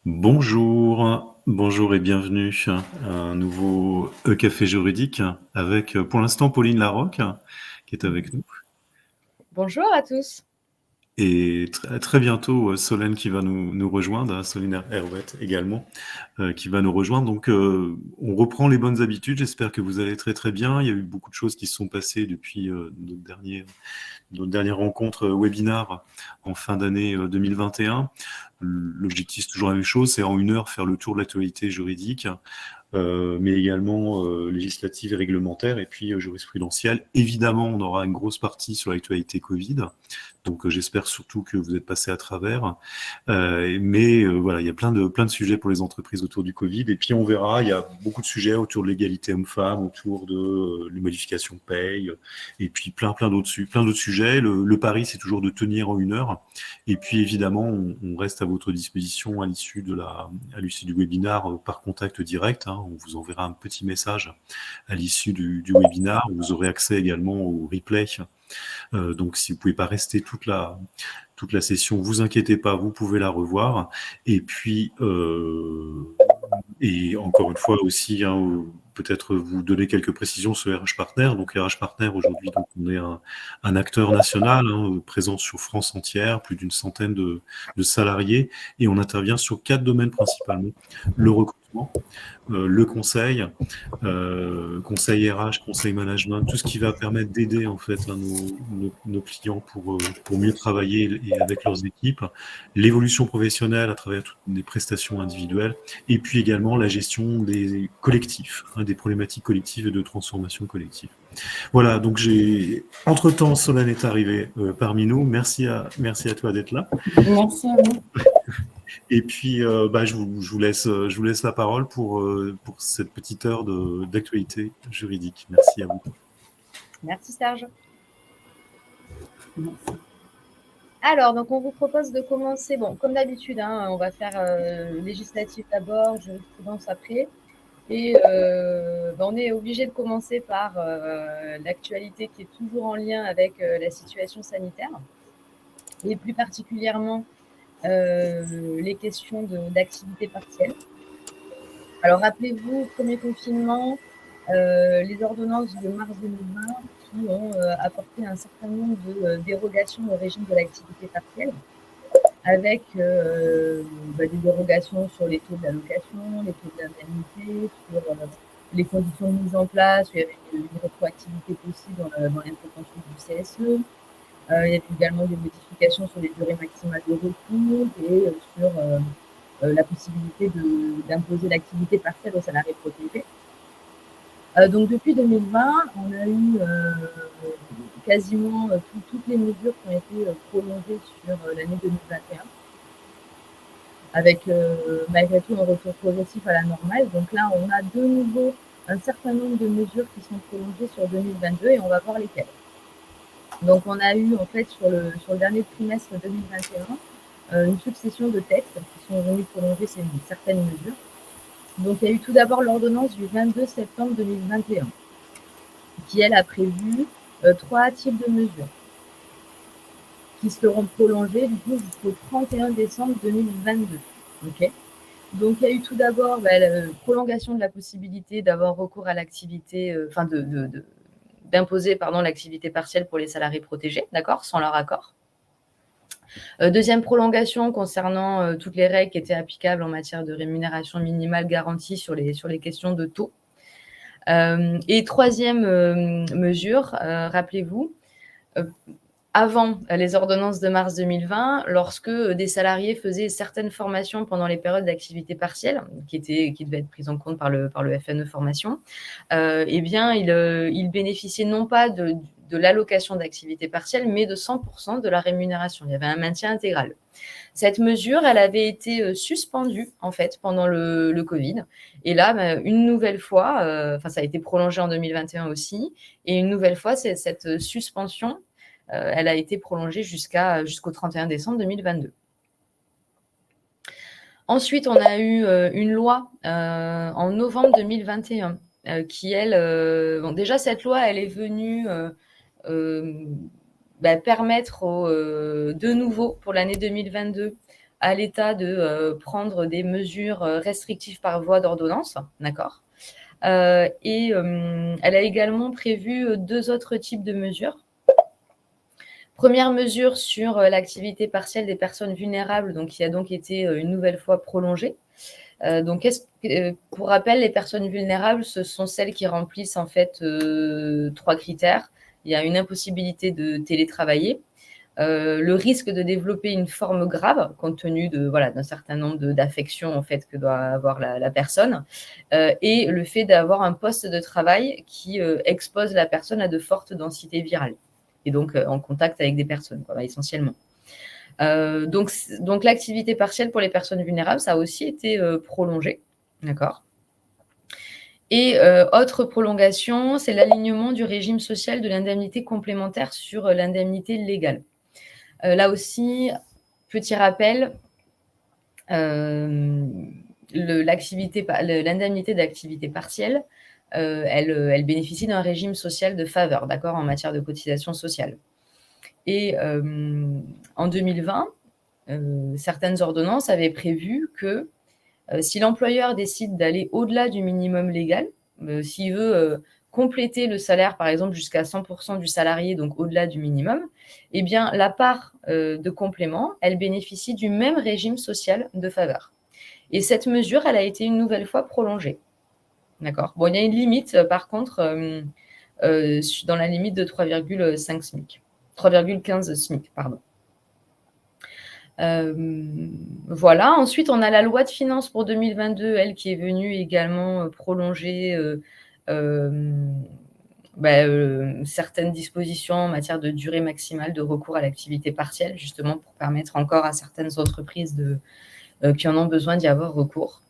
Bonjour, bonjour et bienvenue à un nouveau E-Café juridique avec pour l'instant Pauline Larocque qui est avec nous Bonjour à tous. et très bientôt Solène qui va nous rejoindre, Solène Herouet également qui va nous rejoindre. Donc on reprend les bonnes habitudes, j'espère que vous allez très très bien. Il y a eu beaucoup de choses qui se sont passées depuis notre dernière rencontre webinar en fin d'année 2021. L'objectif, c'est toujours la même chose, c'est en 1 heure faire le tour de l'actualité juridique, mais également législative et réglementaire, et puis jurisprudentielle. Évidemment, on aura une grosse partie sur l'actualité Covid, donc j'espère surtout que vous êtes passé à travers. Mais voilà, il y a plein de sujets pour les entreprises autour du Covid, et puis on verra, il y a beaucoup de sujets autour de l'égalité homme-femme, autour de les modifications de paye, et puis plein d'autres sujets. Le pari, c'est toujours de tenir en 1 heure, et puis évidemment, on reste à votre disposition à l'issue du webinar par contact direct. Hein. On vous enverra un petit message à l'issue du webinar. Vous aurez accès également au replay. Donc, si vous pouvez pas rester toute la session, vous inquiétez pas, vous pouvez la revoir. Et puis, et encore une fois aussi, hein, peut-être vous donner quelques précisions sur RH Partner. Donc RH Partner, aujourd'hui, donc, on est un acteur national, hein, présent sur France entière, plus d'une centaine de salariés, et on intervient sur 4 domaines principalement. Le recrutement, le conseil RH, conseil management, tout ce qui va permettre d'aider en fait nos clients pour mieux travailler et avec leurs équipes, l'évolution professionnelle à travers toutes les prestations individuelles, et puis également la gestion des collectifs, hein, des problématiques collectives et de transformation collective. Voilà, donc entre-temps, Solène est arrivée parmi nous. Merci à toi d'être là. Merci à vous. Et puis, je vous laisse la parole pour cette petite heure d'actualité juridique. Merci à vous. Merci Serge. Alors, donc on vous propose de commencer, bon, comme d'habitude, hein, on va faire législatif d'abord, jurisprudence après. Et on est obligé de commencer par l'actualité qui est toujours en lien avec la situation sanitaire, et plus particulièrement les questions d'activité partielle. Alors, rappelez-vous, premier confinement, les ordonnances de mars 2020 qui ont apporté un certain nombre de dérogations au régime de l'activité partielle, avec des dérogations sur les taux de l'allocation, les taux de l'indemnité, sur les conditions de mise en place, où il y avait une rétroactivité possible dans l'intervention du CSE. Il y a également des modifications sur les durées maximales de recours et sur la possibilité d'imposer l'activité partielle aux salariés protégés. Donc depuis 2020, on a eu quasiment toutes les mesures qui ont été prolongées sur l'année 2021, avec malgré tout un retour progressif à la normale. Donc là, on a de nouveau un certain nombre de mesures qui sont prolongées sur 2022 et on va voir lesquelles. Donc on a eu en fait sur le dernier trimestre 2021 une succession de textes qui sont venus prolonger certaines mesures. Donc il y a eu tout d'abord l'ordonnance du 22 septembre 2021 qui, elle, a prévu 3 types de mesures qui seront prolongées du coup jusqu'au 31 décembre 2022. Okay. Donc il y a eu tout d'abord la prolongation de la possibilité d'avoir recours à l'activité, d'imposer l'activité partielle pour les salariés protégés, d'accord, sans leur accord. Deuxième prolongation concernant toutes les règles qui étaient applicables en matière de rémunération minimale garantie sur les questions de taux. Et troisième mesure, rappelez-vous, avant les ordonnances de mars 2020, lorsque des salariés faisaient certaines formations pendant les périodes d'activité partielle, qui devaient être prises en compte par le FNE Formation, ils bénéficiaient non pas de l'allocation d'activité partielle, mais de 100% de la rémunération. Il y avait un maintien intégral. Cette mesure, elle avait été suspendue, en fait, pendant le Covid. Et là, une nouvelle fois, ça a été prolongé en 2021 aussi, et une nouvelle fois, cette suspension, elle a été prolongée jusqu'au 31 décembre 2022. Ensuite, on a eu une loi en novembre 2021 qui, elle... déjà, cette loi, elle est venue permettre de nouveau, pour l'année 2022, à l'État de prendre des mesures restrictives par voie d'ordonnance, d'accord. Et elle a également prévu 2 autres types de mesures. Première mesure sur l'activité partielle des personnes vulnérables, donc qui a donc été une nouvelle fois prolongée. Donc, pour rappel, les personnes vulnérables, ce sont celles qui remplissent en fait 3 critères. Il y a une impossibilité de télétravailler, le risque de développer une forme grave compte tenu d'un certain nombre d'affections en fait que doit avoir la personne, et le fait d'avoir un poste de travail qui expose la personne à de fortes densités virales et donc en contact avec des personnes, essentiellement. Donc l'activité partielle pour les personnes vulnérables, ça a aussi été prolongé, d'accord. Et autre prolongation, c'est l'alignement du régime social de l'indemnité complémentaire sur l'indemnité légale. Là aussi, petit rappel, l'indemnité d'activité partielle, elle bénéficie d'un régime social de faveur, d'accord, en matière de cotisation sociale. Et en 2020, certaines ordonnances avaient prévu que si l'employeur décide d'aller au-delà du minimum légal, s'il veut compléter le salaire, par exemple, jusqu'à 100% du salarié, donc au-delà du minimum, eh bien, la part de complément, elle bénéficie du même régime social de faveur. Et cette mesure, elle a été une nouvelle fois prolongée. D'accord. Bon, il y a une limite, par contre, dans la limite de 3,5 SMIC. 3,15 SMIC, pardon. Voilà. Ensuite, on a la loi de finances pour 2022, elle, qui est venue également prolonger certaines dispositions en matière de durée maximale de recours à l'activité partielle, justement pour permettre encore à certaines entreprises qui en ont besoin d'y avoir recours.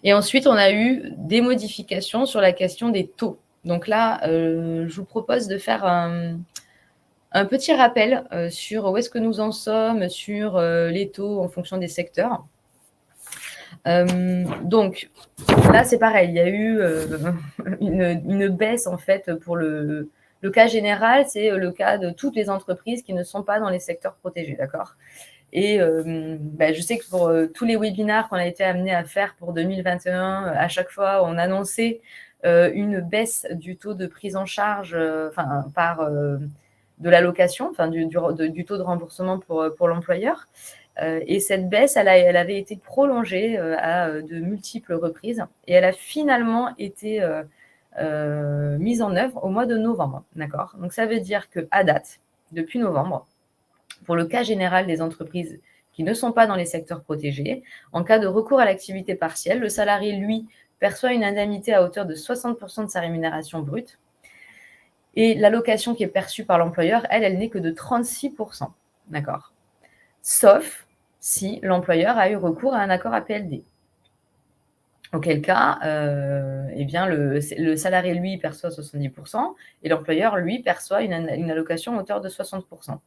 Et ensuite, on a eu des modifications sur la question des taux. Donc là, je vous propose de faire un petit rappel sur où est-ce que nous en sommes, sur les taux en fonction des secteurs. Donc là, c'est pareil, il y a eu une baisse en fait pour le cas général, c'est le cas de toutes les entreprises qui ne sont pas dans les secteurs protégés, d'accord. Et je sais que pour tous les webinaires qu'on a été amenés à faire pour 2021, à chaque fois, on annonçait une baisse du taux de prise en charge de l'allocation, du taux de remboursement pour l'employeur. Et cette baisse, elle avait été prolongée à de multiples reprises et elle a finalement été mise en œuvre au mois de novembre. D'accord. Donc, ça veut dire qu'à date, depuis novembre, pour le cas général des entreprises qui ne sont pas dans les secteurs protégés, en cas de recours à l'activité partielle, le salarié, lui, perçoit une indemnité à hauteur de 60% de sa rémunération brute. Et l'allocation qui est perçue par l'employeur, elle n'est que de 36%. D'accord. Sauf si l'employeur a eu recours à un accord APLD. Auquel cas, le salarié, lui, perçoit 70% et l'employeur, lui, perçoit une allocation à hauteur de 60%.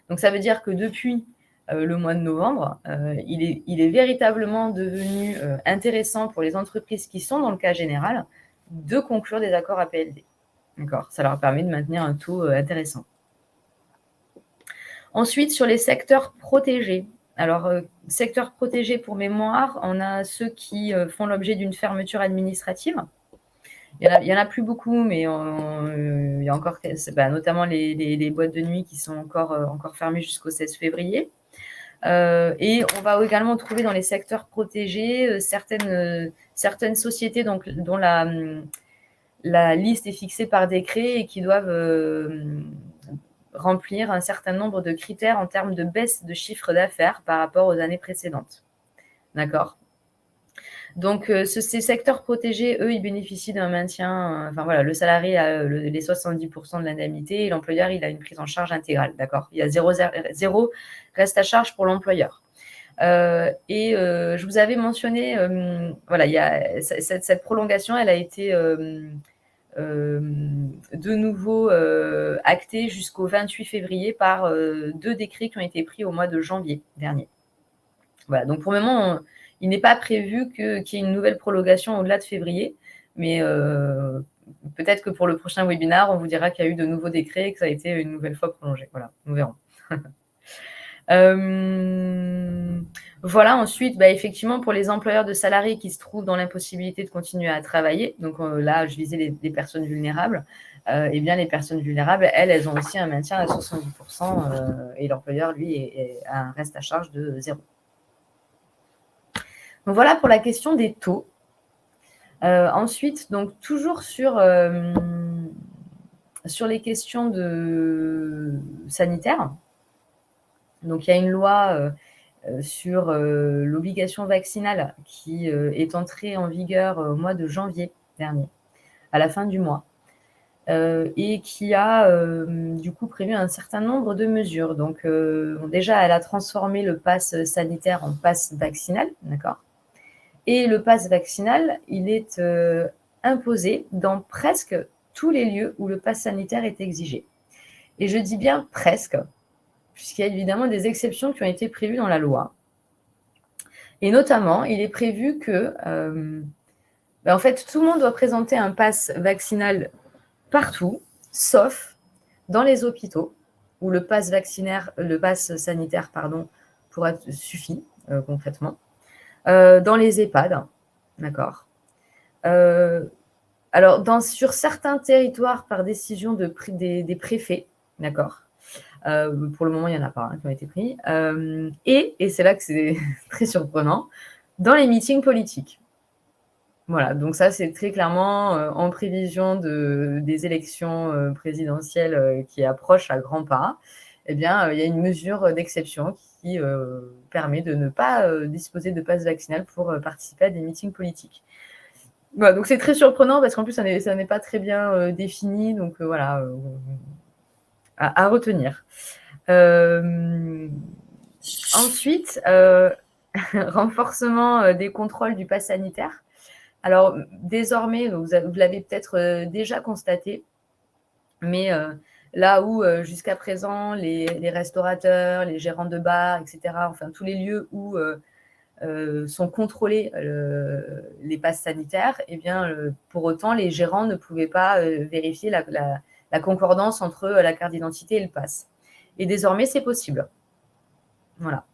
Donc, ça veut dire que depuis le mois de novembre, il est véritablement devenu intéressant pour les entreprises qui sont dans le cas général de conclure des accords APLD. D'accord. Ça leur permet de maintenir un taux intéressant. Ensuite, sur les secteurs protégés. Alors, secteurs protégés pour mémoire, on a ceux qui font l'objet d'une fermeture administrative. Il n'y en a plus beaucoup, mais il y a encore notamment les boîtes de nuit qui sont encore fermées jusqu'au 16 février. Et on va également trouver dans les secteurs protégés certaines sociétés dont la liste est fixée par décret et qui doivent remplir un certain nombre de critères en termes de baisse de chiffre d'affaires par rapport aux années précédentes. D'accord. Donc, ces secteurs protégés, eux, ils bénéficient d'un maintien. Le salarié a les 70% de l'indemnité et l'employeur, il a une prise en charge intégrale. D'accord. Il y a zéro reste à charge pour l'employeur. Je vous avais mentionné, il y a cette prolongation, elle a été de nouveau actée jusqu'au 28 février par 2 décrets qui ont été pris au mois de janvier dernier. Voilà, donc pour le moment, il n'est pas prévu qu'il y ait une nouvelle prolongation au-delà de février, mais peut-être que pour le prochain webinaire, on vous dira qu'il y a eu de nouveaux décrets et que ça a été une nouvelle fois prolongé. Voilà, nous verrons. Voilà, ensuite, effectivement, pour les employeurs de salariés qui se trouvent dans l'impossibilité de continuer à travailler, donc là, je visais les personnes vulnérables, eh bien, les personnes vulnérables, elles ont aussi un maintien à 70% et l'employeur, lui, a un reste à charge de 0. Donc voilà pour la question des taux. Ensuite, donc toujours sur les questions sanitaires. Donc il y a une loi sur l'obligation vaccinale qui est entrée en vigueur au mois de janvier dernier, à la fin du mois, et qui a du coup prévu un certain nombre de mesures. Donc déjà, elle a transformé le pass sanitaire en pass vaccinal, d'accord ? Et le pass vaccinal, il est imposé dans presque tous les lieux où le pass sanitaire est exigé. Et je dis bien presque, puisqu'il y a évidemment des exceptions qui ont été prévues dans la loi. Et notamment, il est prévu que en fait, tout le monde doit présenter un pass vaccinal partout, sauf dans les hôpitaux, où le pass sanitaire pourra suffit concrètement. Dans les EHPAD, d'accord. Alors, sur certains territoires, par décision des préfets, d'accord. Pour le moment, il n'y en a pas qui ont été pris. Et c'est là que c'est très surprenant, dans les meetings politiques. Voilà, donc ça, c'est très clairement en prévision des élections présidentielles qui approchent à grands pas. Eh bien, il y a une mesure d'exception qui permet de ne pas disposer de passe vaccinal pour participer à des meetings politiques. Voilà, donc c'est très surprenant parce qu'en plus, ça n'est pas très bien défini. Donc voilà, à retenir. Ensuite, renforcement des contrôles du pass sanitaire. Alors, désormais, vous l'avez peut-être déjà constaté, mais là où jusqu'à présent, les restaurateurs, les gérants de bars, etc., enfin tous les lieux où sont contrôlés les passes sanitaires, eh bien, pour autant, les gérants ne pouvaient pas vérifier la concordance entre la carte d'identité et le pass. Et désormais, c'est possible. Voilà.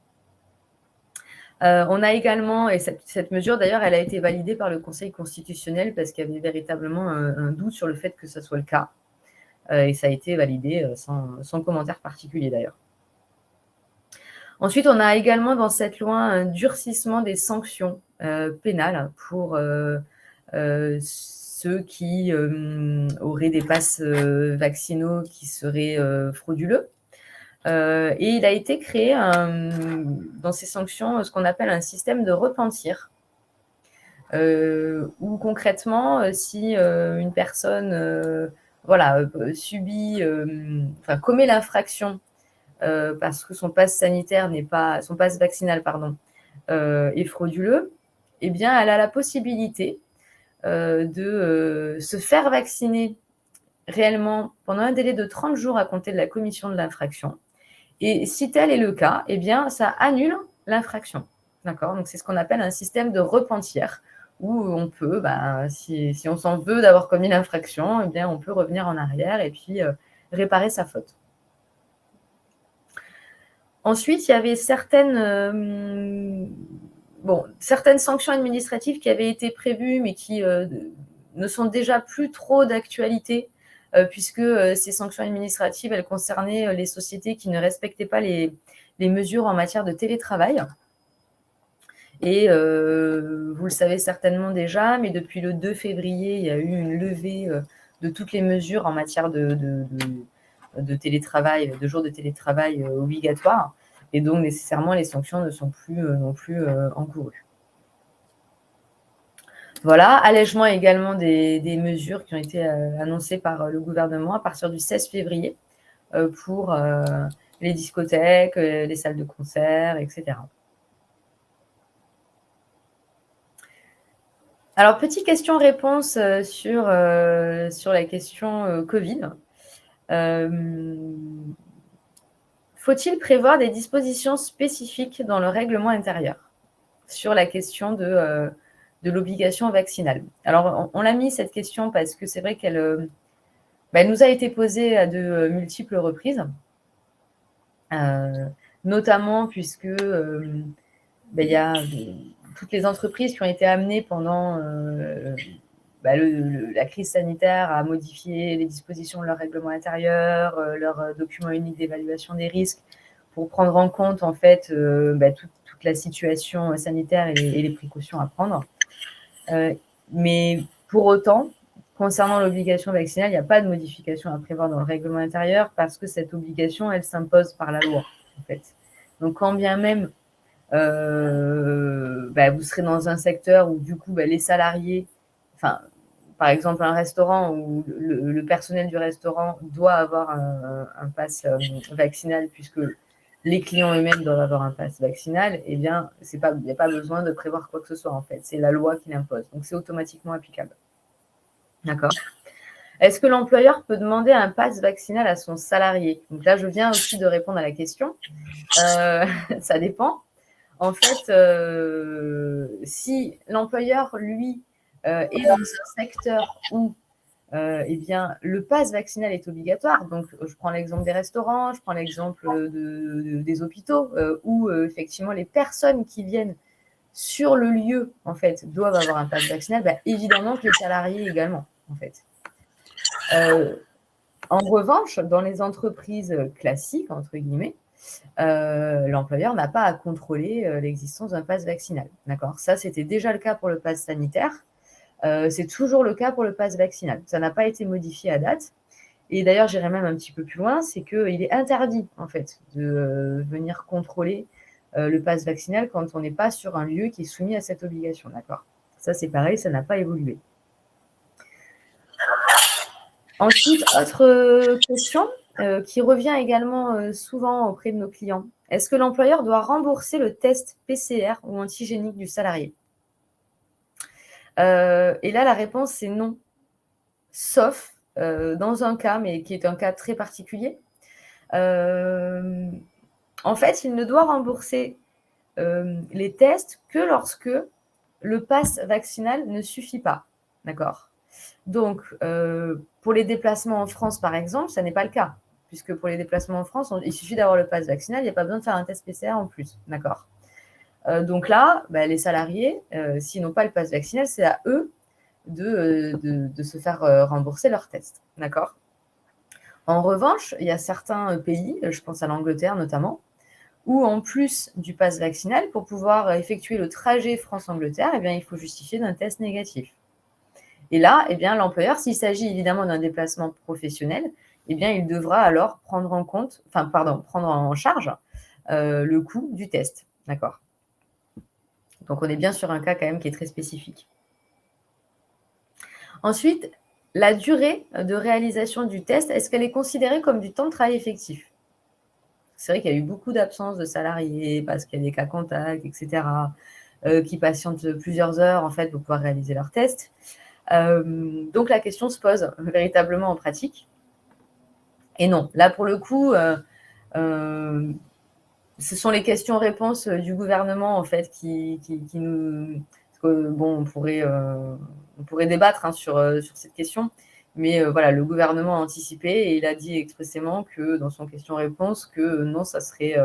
On a également, et cette mesure d'ailleurs, elle a été validée par le Conseil constitutionnel parce qu'il y avait véritablement un doute sur le fait que ça soit le cas. Et ça a été validé sans commentaire particulier d'ailleurs. Ensuite, on a également dans cette loi un durcissement des sanctions pénales pour ceux qui auraient des passes vaccinaux qui seraient frauduleux. Et il a été créé dans ces sanctions ce qu'on appelle un système de repentir, où concrètement, si une personne commet l'infraction parce que son pass sanitaire son pass vaccinal est frauduleux, eh bien, elle a la possibilité de se faire vacciner réellement pendant un délai de 30 jours à compter de la commission de l'infraction. Et si tel est le cas, eh bien, ça annule l'infraction. D'accord ? Donc, c'est ce qu'on appelle un système de repentir, où on peut, si on s'en veut d'avoir commis l'infraction, eh bien, on peut revenir en arrière et puis réparer sa faute. Ensuite, il y avait certaines sanctions administratives qui avaient été prévues, mais qui ne sont déjà plus trop d'actualité, puisque ces sanctions administratives, elles concernaient les sociétés qui ne respectaient pas les mesures en matière de télétravail. Et vous le savez certainement déjà, mais depuis le 2 février, il y a eu une levée de toutes les mesures en matière de télétravail, de jours de télétravail obligatoires. Et donc, nécessairement, les sanctions ne sont plus non plus encourues. Voilà, allègement également des mesures qui ont été annoncées par le gouvernement à partir du 16 février pour les discothèques, les salles de concert, etc. Alors, petite question-réponse sur la question Covid. Faut-il prévoir des dispositions spécifiques dans le règlement intérieur sur la question de l'obligation vaccinale? Alors, on l'a mis cette question parce que c'est vrai qu'elle nous a été posée à de multiples reprises, notamment puisque il y a toutes les entreprises qui ont été amenées pendant la crise sanitaire à modifier les dispositions de leur règlement intérieur, leur document unique d'évaluation des risques pour prendre en compte en fait toute la situation sanitaire et les précautions à prendre. Mais pour autant, concernant l'obligation vaccinale, il n'y a pas de modification à prévoir dans le règlement intérieur parce que cette obligation, elle s'impose par la loi, en fait. Donc, quand bien même vous serez dans un secteur où, du coup, les salariés, par exemple, un restaurant où le personnel du restaurant doit avoir un pass vaccinal puisque les clients eux-mêmes doivent avoir un pass vaccinal, il n'y a pas besoin de prévoir quoi que ce soit, en fait. C'est la loi qui l'impose. Donc, c'est automatiquement applicable. D'accord. Est-ce que l'employeur peut demander un pass vaccinal à son salarié? Donc là, je viens aussi de répondre à la question. Ça dépend. En fait, si l'employeur, lui, est dans un secteur où le pass vaccinal est obligatoire, donc je prends l'exemple des restaurants, je prends l'exemple des hôpitaux, où effectivement les personnes qui viennent sur le lieu, en fait, doivent avoir un pass vaccinal, évidemment que les salariés également, en fait. En revanche, dans les entreprises classiques, entre guillemets, l'employeur n'a pas à contrôler l'existence d'un pass vaccinal. D'accord. Ça, c'était déjà le cas pour le pass sanitaire. C'est toujours le cas pour le pass vaccinal. Ça n'a pas été modifié à date. Et d'ailleurs, j'irai même un petit peu plus loin, c'est qu'il est interdit, en fait, de venir contrôler le pass vaccinal quand on n'est pas sur un lieu qui est soumis à cette obligation. D'accord. Ça, c'est pareil, ça n'a pas évolué. Ensuite, autre question qui revient également souvent auprès de nos clients. Est-ce que l'employeur doit rembourser le test PCR ou antigénique du salarié? Et là, la réponse, c'est non. Sauf dans un cas, mais qui est un cas très particulier. En fait, il ne doit rembourser les tests que lorsque le pass vaccinal ne suffit pas. D'accord. Donc, pour les déplacements en France, par exemple, ça n'est pas le cas, puisque pour les déplacements en France, il suffit d'avoir le pass vaccinal, il n'y a pas besoin de faire un test PCR en plus. D'accord. Donc là, les salariés, s'ils n'ont pas le pass vaccinal, c'est à eux de se faire rembourser leur test. D'accord. En revanche, il y a certains pays, je pense à l'Angleterre notamment, où en plus du pass vaccinal, pour pouvoir effectuer le trajet France-Angleterre, il faut justifier d'un test négatif. Et là, l'employeur, s'il s'agit évidemment d'un déplacement professionnel, il devra alors prendre en charge le coût du test. D'accord. Donc, on est bien sur un cas quand même qui est très spécifique. Ensuite, la durée de réalisation du test, est-ce qu'elle est considérée comme du temps de travail effectif? C'est vrai qu'il y a eu beaucoup d'absences de salariés parce qu'il y a des cas contacts, etc., qui patientent plusieurs heures en fait pour pouvoir réaliser leur test. Donc, la question se pose véritablement en pratique. Et non, là, pour le coup, ce sont les questions-réponses du gouvernement, en fait, qui nous... on pourrait débattre sur cette question, mais voilà, le gouvernement a anticipé et il a dit expressément que dans son question-réponse que non, ça serait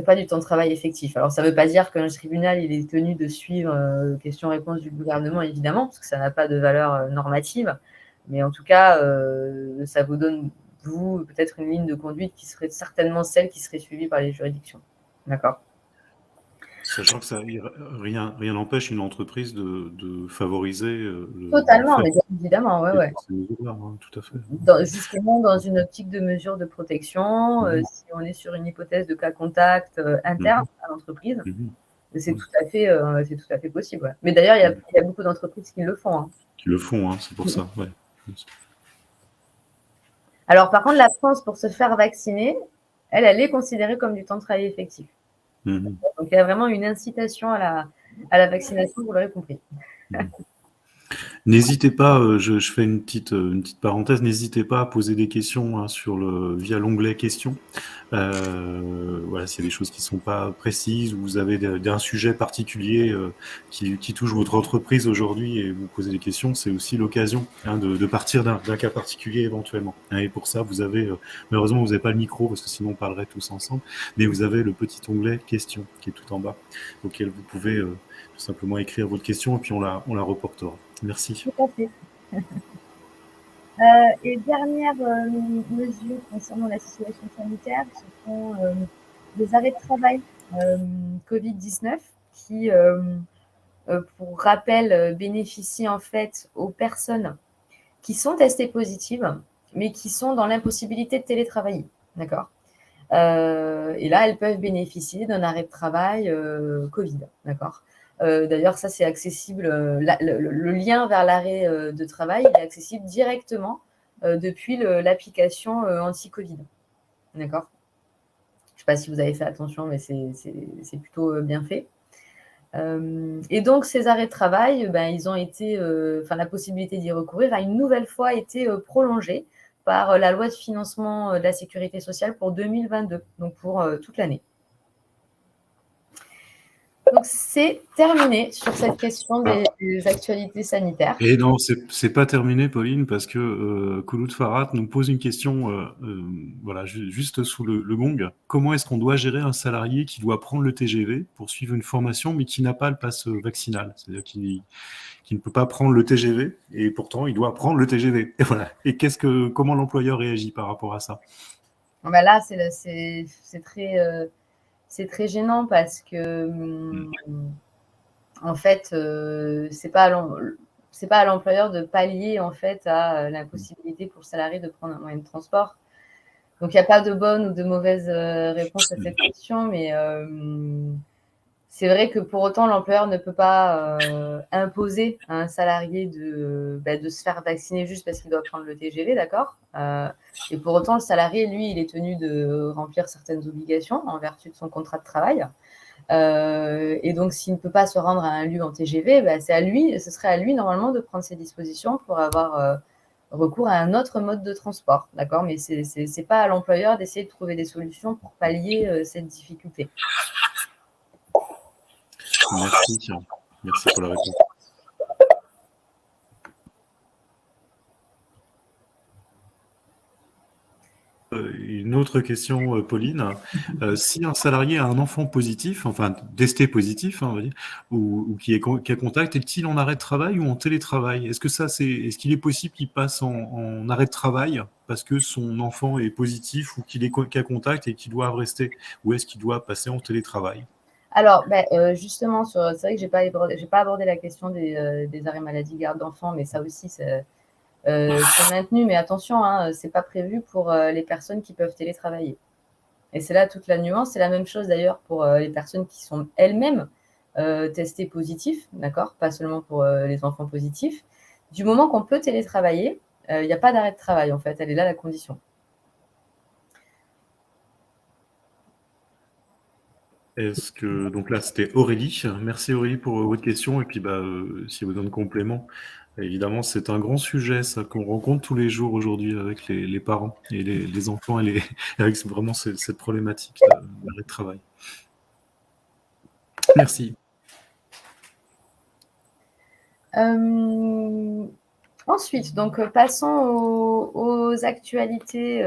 pas du temps de travail effectif. Alors, ça ne veut pas dire qu'un tribunal il est tenu de suivre questions-réponses du gouvernement, évidemment, parce que ça n'a pas de valeur normative, mais en tout cas, ça vous donne, vous, peut-être une ligne de conduite qui serait certainement celle qui serait suivie par les juridictions. D'accord. Sachant que rien n'empêche une entreprise de favoriser Totalement, mais bien évidemment, ouais. Ces mesures-là, hein, tout à fait. Justement, dans une optique de mesure de protection, si on est sur une hypothèse de cas contact interne à l'entreprise, c'est tout à fait possible. Ouais. Mais d'ailleurs, il y a beaucoup d'entreprises qui le font. Qui le font, c'est pour ça. Ouais. Alors, par contre, l'absence pour se faire vacciner, elle est considérée comme du temps de travail effectif. Donc, il y a vraiment une incitation à la vaccination, vous l'aurez compris. N'hésitez pas, je fais une petite parenthèse, n'hésitez pas à poser des questions hein, via l'onglet questions. Voilà, s'il y a des choses qui ne sont pas précises ou vous avez un sujet particulier qui touche votre entreprise aujourd'hui et vous posez des questions, c'est aussi l'occasion hein, de partir d'un cas particulier éventuellement. Hein, et pour ça, vous avez, malheureusement, vous n'avez pas le micro parce que sinon on parlerait tous ensemble, mais vous avez le petit onglet questions qui est tout en bas auquel vous pouvez tout simplement écrire votre question et puis on la reportera. Merci. Tout à fait. Et dernière mesure concernant la situation sanitaire, ce sont les arrêts de travail Covid-19 qui, pour rappel, bénéficient en fait aux personnes qui sont testées positives, mais qui sont dans l'impossibilité de télétravailler. D'accord. Et là, elles peuvent bénéficier d'un arrêt de travail Covid. D'accord. D'ailleurs, ça, c'est accessible. Le lien vers l'arrêt de travail il est accessible directement depuis l'application anti-Covid. D'accord. Je ne sais pas si vous avez fait attention, mais c'est plutôt bien fait. Et donc, ces arrêts de travail, ils ont été, la possibilité d'y recourir a une nouvelle fois été prolongée par la loi de financement de la sécurité sociale pour 2022, donc pour toute l'année. Donc, c'est terminé sur cette question des actualités sanitaires. Et non, c'est pas terminé, Pauline, parce que Kouloud Farhat nous pose une question, voilà, juste sous le gong. Comment est-ce qu'on doit gérer un salarié qui doit prendre le TGV pour suivre une formation, mais qui n'a pas le pass vaccinal? C'est-à-dire qu'il ne peut pas prendre le TGV, et pourtant il doit prendre le TGV. Et voilà. Et comment l'employeur réagit par rapport à ça? Là, c'est très gênant parce que, en fait, c'est pas à l'employeur de pallier en fait à l'impossibilité pour le salarié de prendre un moyen de transport. Donc, il n'y a pas de bonne ou de mauvaise réponse à cette question, mais c'est vrai que pour autant, l'employeur ne peut pas imposer à un salarié de se faire vacciner juste parce qu'il doit prendre le TGV, d'accord. Et pour autant, le salarié, lui, il est tenu de remplir certaines obligations en vertu de son contrat de travail. Et donc, s'il ne peut pas se rendre à un lieu en TGV, ce serait à lui, normalement, de prendre ses dispositions pour avoir recours à un autre mode de transport, d'accord. Mais c'est pas à l'employeur d'essayer de trouver des solutions pour pallier cette difficulté. Merci. Merci pour la réponse. Une autre question, Pauline. Si un salarié a un enfant positif, enfin testé positif, hein, on va dire, ou qui a contact, est-il en arrêt de travail ou en télétravail? Est-ce qu'il est possible qu'il passe en arrêt de travail parce que son enfant est positif ou qu'il a contact et qu'il doit rester, ou est-ce qu'il doit passer en télétravail? Alors, justement, c'est vrai que j'ai pas abordé la question des arrêts maladie garde d'enfants, mais ça aussi, c'est maintenu. Mais attention, hein, c'est pas prévu pour les personnes qui peuvent télétravailler. Et c'est là toute la nuance. C'est la même chose d'ailleurs pour les personnes qui sont elles-mêmes testées positives, d'accord, pas seulement pour les enfants positifs. Du moment qu'on peut télétravailler, il n'y a pas d'arrêt de travail, en fait. Elle est là la condition. Donc là, c'était Aurélie. Merci Aurélie pour votre question. Et puis, si vous donne complément, évidemment, c'est un grand sujet, ça, qu'on rencontre tous les jours aujourd'hui avec les parents et les enfants avec vraiment cette problématique d'arrêt de travail. Merci. Ensuite, donc passons aux actualités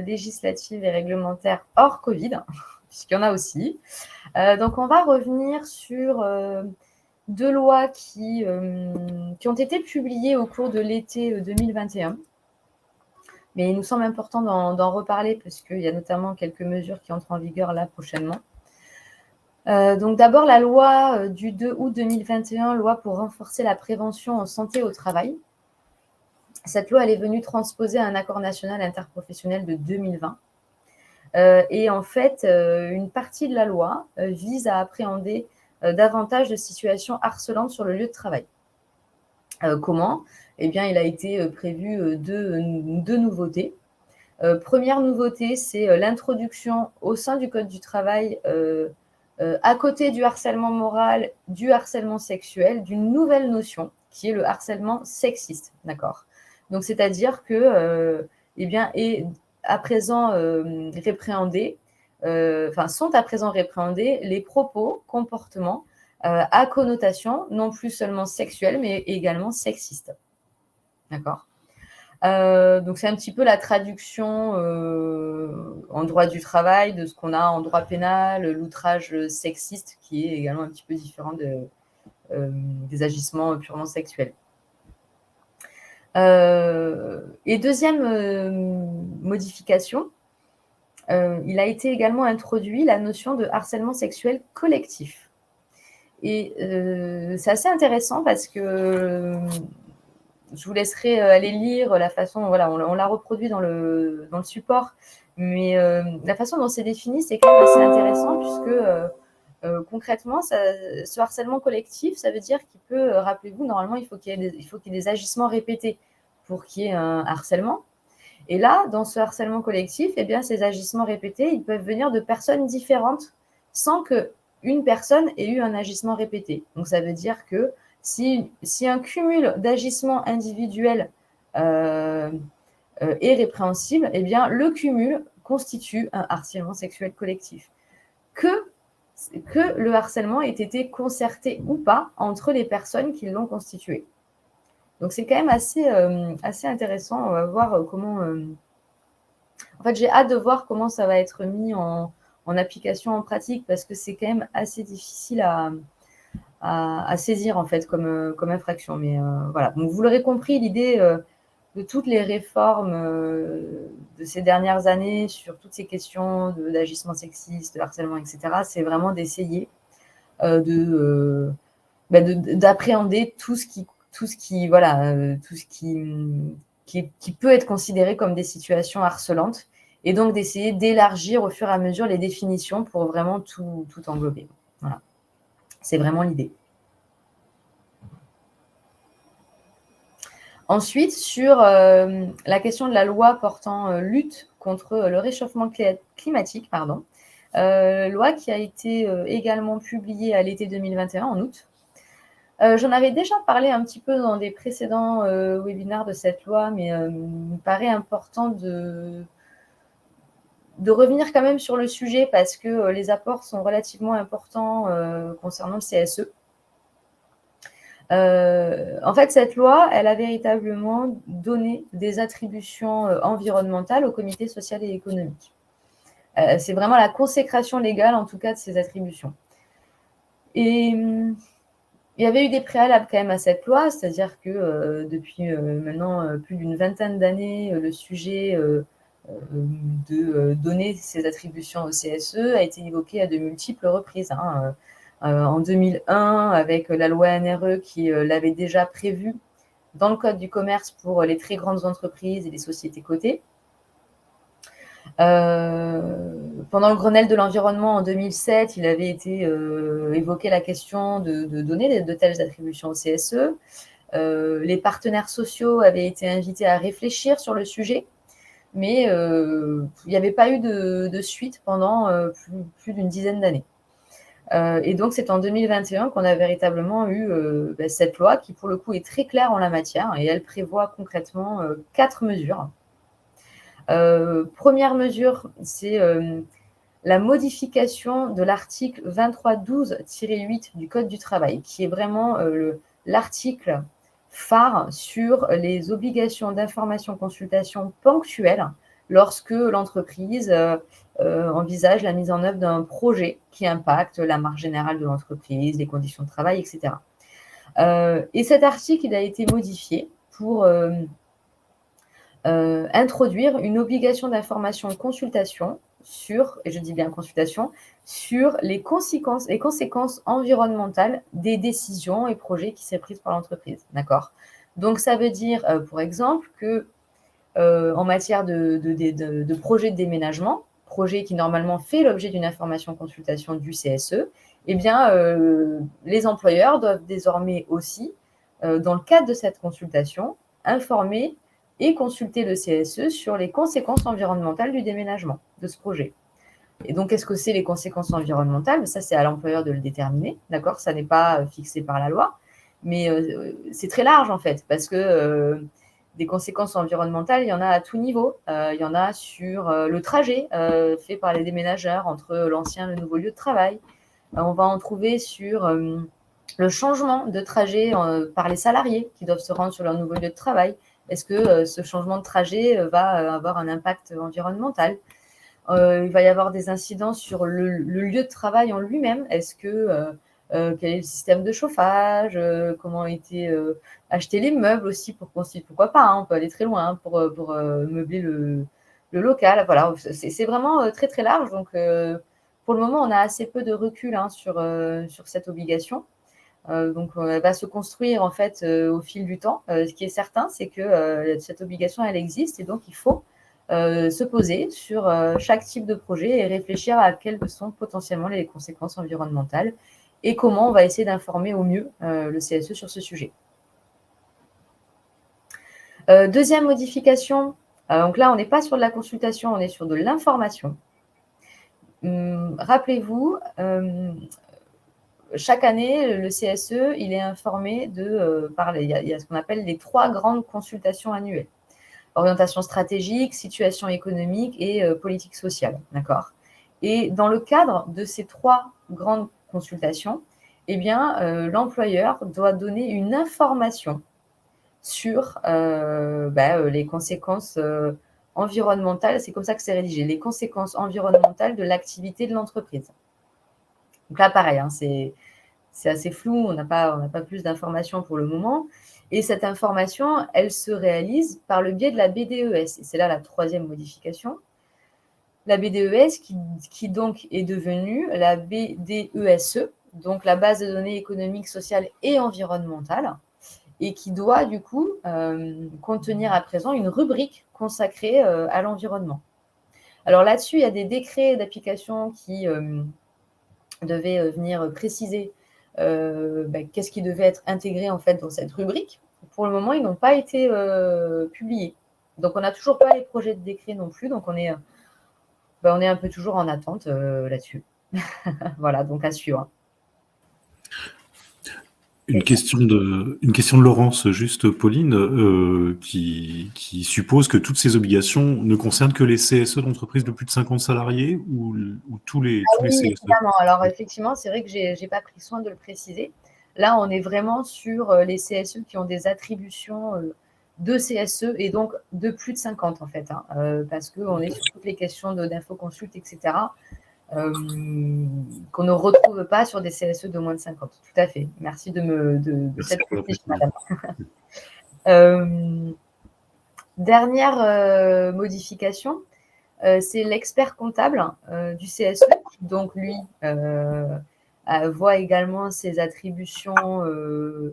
législatives et réglementaires hors Covid, puisqu'il y en a aussi. Donc, on va revenir sur deux lois qui ont été publiées au cours de l'été 2021. Mais il nous semble important d'en reparler parce qu'il y a notamment quelques mesures qui entrent en vigueur là prochainement. Donc d'abord, la loi du 2 août 2021, loi pour renforcer la prévention en santé au travail. Cette loi, elle est venue transposer un accord national interprofessionnel de 2020. Et en fait, une partie de la loi vise à appréhender davantage de situations harcelantes sur le lieu de travail. Comment ? Eh bien, il a été prévu deux nouveautés. Première nouveauté, c'est l'introduction au sein du Code du travail, à côté du harcèlement moral, du harcèlement sexuel, d'une nouvelle notion qui est le harcèlement sexiste, d'accord. Donc, c'est-à-dire que, est à présent répréhendé, sont à présent répréhendés les propos, comportements à connotation non plus seulement sexuelle, mais également sexiste. D'accord. Donc, c'est un petit peu la traduction en droit du travail de ce qu'on a en droit pénal, l'outrage sexiste, qui est également un petit peu différent des agissements purement sexuels. Et deuxième modification, il a été également introduit la notion de harcèlement sexuel collectif. Et c'est assez intéressant parce que je vous laisserai aller lire la façon, voilà, on l'a reproduit dans le support, mais la façon dont c'est défini, c'est quand même assez intéressant puisque concrètement, ce harcèlement collectif, ça veut dire qu'il peut, rappelez-vous, normalement, il faut qu'il y ait des agissements répétés pour qu'il y ait un harcèlement. Et là, dans ce harcèlement collectif, eh bien, ces agissements répétés, ils peuvent venir de personnes différentes sans qu'une personne ait eu un agissement répété. Donc, ça veut dire que si un cumul d'agissements individuels est répréhensible, eh bien, le cumul constitue un harcèlement sexuel collectif. Que le harcèlement ait été concerté ou pas entre les personnes qui l'ont constitué. Donc, c'est quand même assez intéressant. On va voir comment... En fait, j'ai hâte de voir comment ça va être mis en application, en pratique, parce que c'est quand même assez difficile à saisir, en fait, comme infraction. Mais voilà. Donc, vous l'aurez compris, l'idée de toutes les réformes de ces dernières années sur toutes ces questions d'agissement sexiste, de harcèlement, etc., c'est vraiment d'essayer d'appréhender tout ce qui peut être considéré comme des situations harcelantes, et donc d'essayer d'élargir au fur et à mesure les définitions pour vraiment tout englober. Voilà. C'est vraiment l'idée. Ensuite, sur la question de la loi portant lutte contre le réchauffement climatique, loi qui a été également publiée à l'été 2021, en août. J'en avais déjà parlé un petit peu dans des précédents webinaires de cette loi, mais il me paraît important de revenir quand même sur le sujet parce que les apports sont relativement importants concernant le CSE. En fait, cette loi, elle a véritablement donné des attributions environnementales au comité social et économique. C'est vraiment la consécration légale, en tout cas, de ces attributions. Et il y avait eu des préalables quand même à cette loi, c'est-à-dire que depuis maintenant plus d'une vingtaine d'années, le sujet de donner ces attributions au CSE a été évoqué à de multiples reprises. En 2001, avec la loi NRE qui l'avait déjà prévu dans le Code du commerce pour les très grandes entreprises et les sociétés cotées. Pendant le Grenelle de l'environnement en 2007, il avait été évoqué la question de donner de telles attributions au CSE. Les partenaires sociaux avaient été invités à réfléchir sur le sujet, mais il n'y avait pas eu de suite pendant plus d'une dizaine d'années. Et donc, c'est en 2021 qu'on a véritablement eu cette loi qui, pour le coup, est très claire en la matière et elle prévoit concrètement 4 mesures. Première mesure, c'est la modification de l'article 2312-8 du Code du travail, qui est vraiment l'article phare sur les obligations d'information-consultation ponctuelles lorsque l'entreprise envisage la mise en œuvre d'un projet qui impacte la marge générale de l'entreprise, les conditions de travail, etc. Et cet article, il a été modifié pour introduire une obligation d'information-consultation sur, et je dis bien consultation, sur les conséquences environnementales des décisions et projets qui sont prises par l'entreprise. D'accord ? Donc, ça veut dire, pour exemple, que en matière de projet de déménagement, projet qui normalement fait l'objet d'une information-consultation du CSE, eh bien, les employeurs doivent désormais aussi, dans le cadre de cette consultation, informer et consulter le CSE sur les conséquences environnementales du déménagement de ce projet. Et donc, qu'est-ce que c'est les conséquences environnementales ? Ça, c'est à l'employeur de le déterminer, d'accord ? Ça n'est pas fixé par la loi. Mais c'est très large, en fait, parce que des conséquences environnementales, il y en a à tout niveau. Il y en a sur le trajet fait par les déménageurs entre l'ancien et le nouveau lieu de travail. On va en trouver sur le changement de trajet par les salariés qui doivent se rendre sur leur nouveau lieu de travail. Est-ce que ce changement de trajet va avoir un impact environnemental ? Il va y avoir des incidences sur le lieu de travail en lui-même. Est-ce que quel est le système de chauffage, comment ont été achetés les meubles aussi pour construire, pourquoi pas, hein, on peut aller très loin hein, pour meubler le local. Voilà, c'est vraiment très très large. Donc pour le moment, on a assez peu de recul hein, sur cette obligation. Donc elle va se construire en fait au fil du temps. Ce qui est certain, c'est que cette obligation, elle existe et donc il faut se poser sur chaque type de projet et réfléchir à quelles sont potentiellement les conséquences environnementales et comment on va essayer d'informer au mieux le CSE sur ce sujet. Deuxième modification, donc là on n'est pas sur de la consultation, on est sur de l'information. Rappelez-vous, chaque année, le CSE, il est informé il y a ce qu'on appelle les 3 grandes consultations annuelles. Orientation stratégique, situation économique et politique sociale, d'accord ? Et dans le cadre de ces 3 grandes consultations, eh bien, l'employeur doit donner une information sur les conséquences environnementales, c'est comme ça que c'est rédigé, les conséquences environnementales de l'activité de l'entreprise. Donc là, pareil, hein, c'est assez flou, on n'a pas plus d'informations pour le moment. Et cette information, elle se réalise par le biais de la BDES. Et c'est là la 3e modification. La BDES qui donc est devenue la BDESE, donc la base de données économiques, sociales et environnementales, et qui doit du coup contenir à présent une rubrique consacrée à l'environnement. Alors là-dessus, il y a des décrets d'application qui devaient venir préciser qu'est-ce qui devait être intégré en fait dans cette rubrique. Pour le moment, ils n'ont pas été publiés. Donc, on n'a toujours pas les projets de décret non plus. Donc, on est un peu toujours en attente là-dessus. Voilà, donc à suivre. Une question de Laurence, juste Pauline, qui suppose que toutes ces obligations ne concernent que les CSE d'entreprises de plus de 50 salariés ou tous les CSE. Évidemment. Alors effectivement, c'est vrai que j'ai pas pris soin de le préciser. Là, on est vraiment sur les CSE qui ont des attributions de CSE et donc de plus de 50 en fait, hein, parce qu'on est sur toutes les questions d'infoconsulte, etc., qu'on ne retrouve pas sur des CSE de moins de 50. Tout à fait. Merci de cette précision, madame. Dernière modification, c'est l'expert comptable du CSE, qui donc lui voit également ses attributions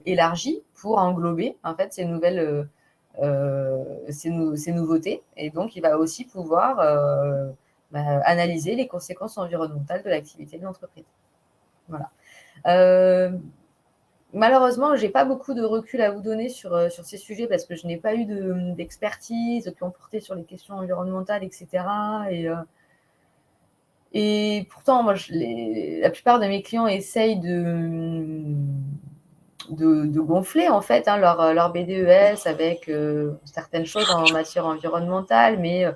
élargies pour englober en fait ces nouvelles ces nouveautés, et donc il va aussi pouvoir analyser les conséquences environnementales de l'activité de l'entreprise. Voilà. Malheureusement, je n'ai pas beaucoup de recul à vous donner sur ces sujets parce que je n'ai pas eu d'expertise qui ont porté sur les questions environnementales, etc. Et pourtant, moi, la plupart de mes clients essayent de gonfler en fait hein, leur BDES avec certaines choses en matière environnementale, mais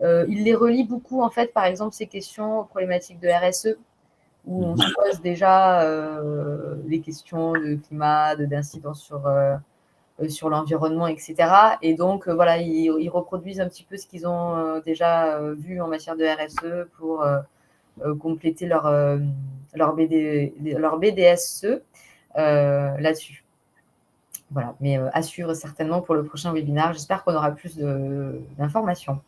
ils les relient beaucoup en fait, par exemple, ces questions aux problématiques de RSE, où on se pose déjà les questions de climat, d'incidence sur l'environnement, etc. Et donc, voilà, ils reproduisent un petit peu ce qu'ils ont déjà vu en matière de RSE pour compléter leur BDSE là-dessus. Voilà, mais à suivre certainement pour le prochain webinaire. J'espère qu'on aura plus d'informations.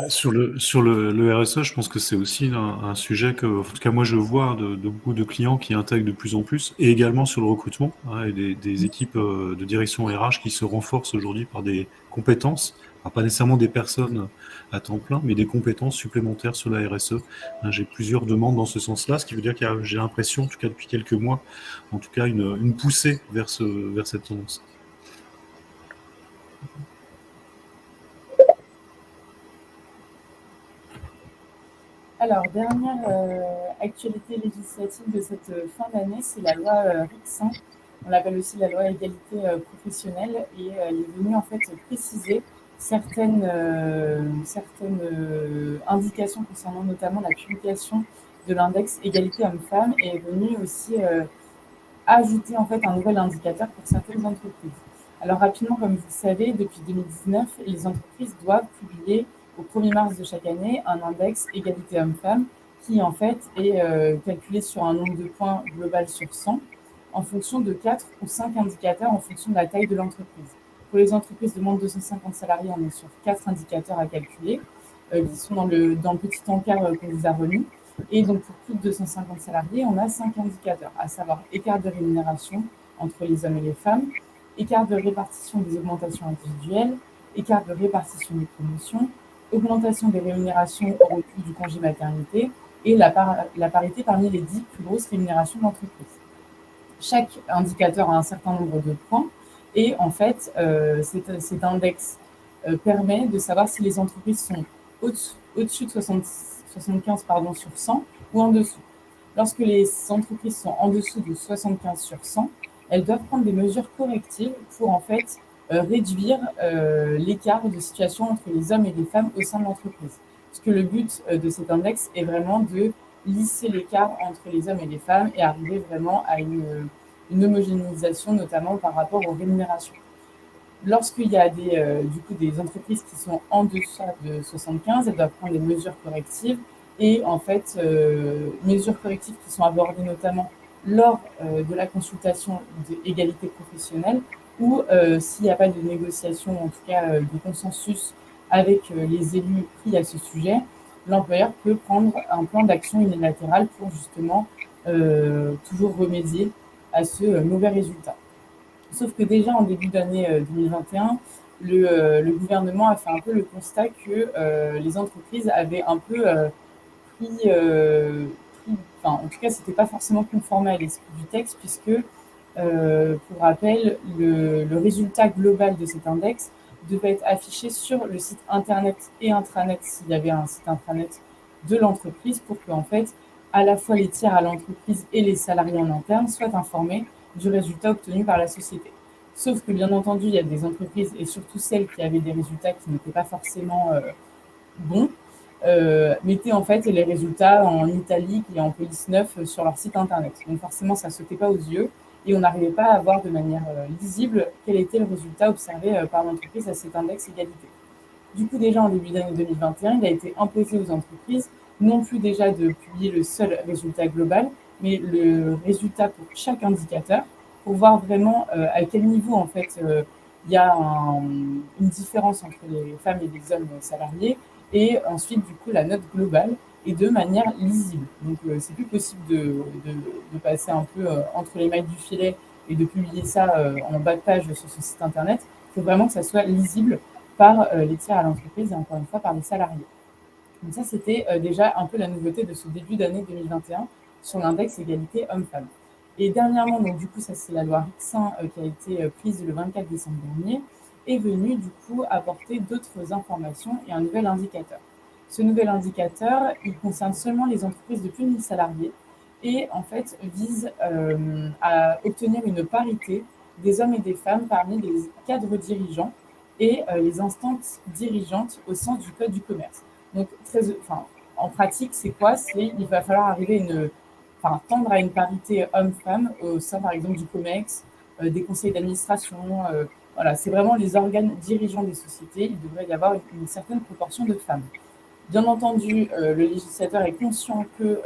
Sur le RSE, je pense que c'est aussi un sujet que, en tout cas, moi, je vois de beaucoup de clients qui intègrent de plus en plus, et également sur le recrutement, hein, et des équipes de direction RH qui se renforcent aujourd'hui par des compétences, pas nécessairement des personnes à temps plein, mais des compétences supplémentaires sur la RSE. J'ai plusieurs demandes dans ce sens-là, ce qui veut dire que j'ai l'impression, en tout cas depuis quelques mois, en tout cas, une poussée vers cette tendance. Alors, dernière actualité législative de cette fin d'année, c'est la loi RIC 100 On l'appelle aussi la loi égalité professionnelle et elle est venue en fait préciser certaines indications concernant notamment la publication de l'index égalité homme-femme et est venue aussi ajouter en fait un nouvel indicateur pour certaines entreprises. Alors rapidement, comme vous le savez, depuis 2019, les entreprises doivent publier au 1er mars de chaque année un index égalité homme-femme qui en fait est calculé sur un nombre de points global sur 100 en fonction de 4 ou 5 indicateurs en fonction de la taille de l'entreprise. Pour les entreprises de moins de 250 salariés, on est sur 4 indicateurs à calculer qui sont dans le petit encart qu'on vous a remis. Et donc, pour plus de 250 salariés, on a 5 indicateurs, à savoir écart de rémunération entre les hommes et les femmes, écart de répartition des augmentations individuelles, écart de répartition des promotions, augmentation des rémunérations au recul du congé maternité et la parité parmi les 10 plus grosses rémunérations d'entreprise. Chaque indicateur a un certain nombre de points et en fait, cet index permet de savoir si les entreprises sont au-dessus de 75 sur 100 ou en dessous. Lorsque les entreprises sont en dessous de 75 sur 100, elles doivent prendre des mesures correctives pour en fait réduire l'écart de situation entre les hommes et les femmes au sein de l'entreprise. Parce que le but de cet index est vraiment de lisser l'écart entre les hommes et les femmes et arriver vraiment à une homogénéisation, notamment par rapport aux rémunérations. Lorsqu'il y a des entreprises qui sont en deçà de 75, elles doivent prendre des mesures correctives et en fait, mesures correctives qui sont abordées notamment lors de la consultation d'égalité professionnelle ou s'il n'y a pas de négociation, en tout cas de consensus avec les élus pris à ce sujet, l'employeur peut prendre un plan d'action unilatéral pour justement toujours remédier à ce mauvais résultat. Sauf que déjà en début d'année 2021, le gouvernement a fait un peu le constat que les entreprises avaient un peu en tout cas, c'était pas forcément conformé à l'esprit du texte, puisque, pour rappel, le résultat global de cet index devait être affiché sur le site internet et intranet, s'il y avait un site intranet de l'entreprise, pour que, en fait, à la fois les tiers à l'entreprise et les salariés en interne soient informés du résultat obtenu par la société. Sauf que, bien entendu, il y a des entreprises, et surtout celles qui avaient des résultats qui n'étaient pas forcément bons, mettaient en fait les résultats en italique et en police 9 sur leur site internet. Donc forcément, ça ne sautait pas aux yeux et on n'arrivait pas à voir de manière lisible quel était le résultat observé par l'entreprise à cet index égalité. Du coup, déjà en début d'année 2021, il a été imposé aux entreprises non plus déjà de publier le seul résultat global, mais le résultat pour chaque indicateur, pour voir vraiment à quel niveau en fait il y a une différence entre les femmes et les hommes salariés, et ensuite du coup la note globale et de manière lisible. Donc c'est plus possible de passer un peu entre les mailles du filet et de publier ça en bas de page sur ce site internet. Il faut vraiment que ça soit lisible par les tiers à l'entreprise et encore une fois par les salariés. Donc ça, c'était déjà un peu la nouveauté de ce début d'année 2021 sur l'index égalité homme-femme. Et dernièrement, donc du coup, ça c'est la loi Rixin qui a été prise le 24 décembre dernier, est venue du coup apporter d'autres informations et un nouvel indicateur. Ce nouvel indicateur, il concerne seulement les entreprises de plus de 1000 salariés et en fait vise à obtenir une parité des hommes et des femmes parmi les cadres dirigeants et les instances dirigeantes au sens du Code du commerce. Donc, en pratique, c'est quoi? Il va falloir tendre à une parité homme-femme au sein, par exemple, du COMEX, des conseils d'administration. Voilà, c'est vraiment les organes dirigeants des sociétés. Il devrait y avoir une certaine proportion de femmes. Bien entendu, le législateur est conscient que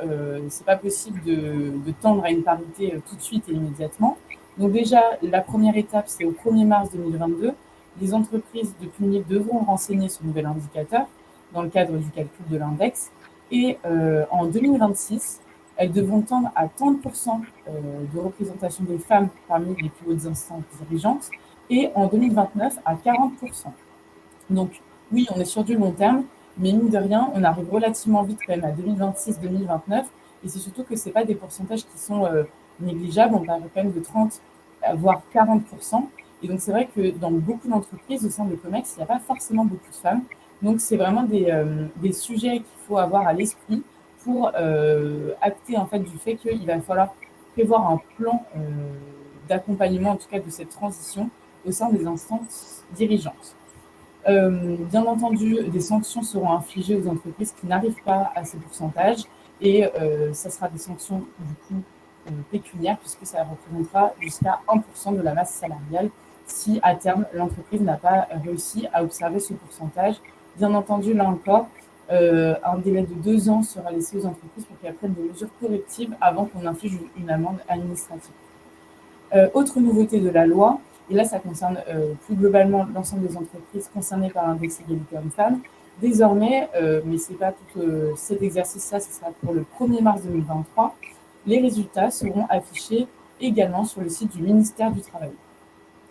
ce n'est pas possible de tendre à une parité tout de suite et immédiatement. Donc déjà, la première étape, c'est au 1er mars 2022. Les entreprises de plus de 1000 devront renseigner ce nouvel indicateur dans le cadre du calcul de l'index. Et en 2026, elles devront tendre à 30% de représentation des femmes parmi les plus hautes instances dirigeantes et en 2029 à 40%. Donc oui, on est sur du long terme, mais mine de rien, on arrive relativement vite quand même à 2026-2029 et c'est surtout que ce n'est pas des pourcentages qui sont négligeables, on parle quand même de 30 voire 40%. Et donc c'est vrai que dans beaucoup d'entreprises au sein de COMEX, il n'y a pas forcément beaucoup de femmes. Donc c'est vraiment des sujets qu'il faut avoir à l'esprit pour acter en fait du fait qu'il va falloir prévoir un plan d'accompagnement, en tout cas de cette transition, au sein des instances dirigeantes. Bien entendu, des sanctions seront infligées aux entreprises qui n'arrivent pas à ces pourcentages et ça sera des sanctions du coup pécuniaires puisque ça représentera jusqu'à 1% de la masse salariale si à terme l'entreprise n'a pas réussi à observer ce pourcentage. Bien entendu, là encore, un délai de 2 ans sera laissé aux entreprises pour qu'elles prennent des mesures correctives avant qu'on inflige une amende administrative. Autre nouveauté de la loi, et là ça concerne plus globalement l'ensemble des entreprises concernées par l'index égalité hommes-femmes, désormais, mais ce n'est pas tout cet exercice-là, ce sera pour le 1er mars 2023, les résultats seront affichés également sur le site du ministère du Travail.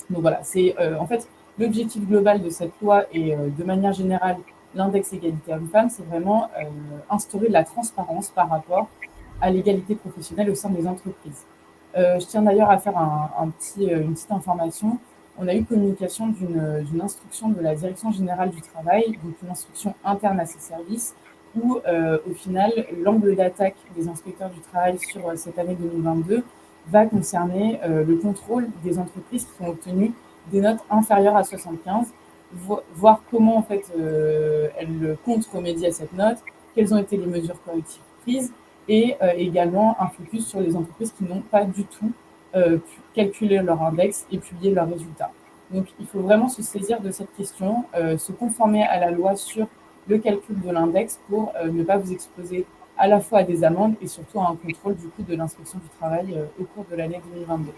Donc voilà, c'est en fait l'objectif global de cette loi et de manière générale l'index égalité hommes-femmes, c'est vraiment instaurer de la transparence par rapport à l'égalité professionnelle au sein des entreprises. Je tiens d'ailleurs à faire une petite information. On a eu communication d'une instruction de la Direction générale du travail, donc une instruction interne à ces services, où au final, l'angle d'attaque des inspecteurs du travail sur cette année 2022 va concerner le contrôle des entreprises qui ont obtenu des notes inférieures à 75, voir comment en fait elles comptent remédier à cette note, quelles ont été les mesures correctives prises, et également un focus sur les entreprises qui n'ont pas du tout pu calculer leur index et publier leurs résultats. Donc il faut vraiment se saisir de cette question, se conformer à la loi sur le calcul de l'index pour ne pas vous exposer à la fois à des amendes et surtout à un contrôle du coup de l'inspection du travail au cours de l'année 2022.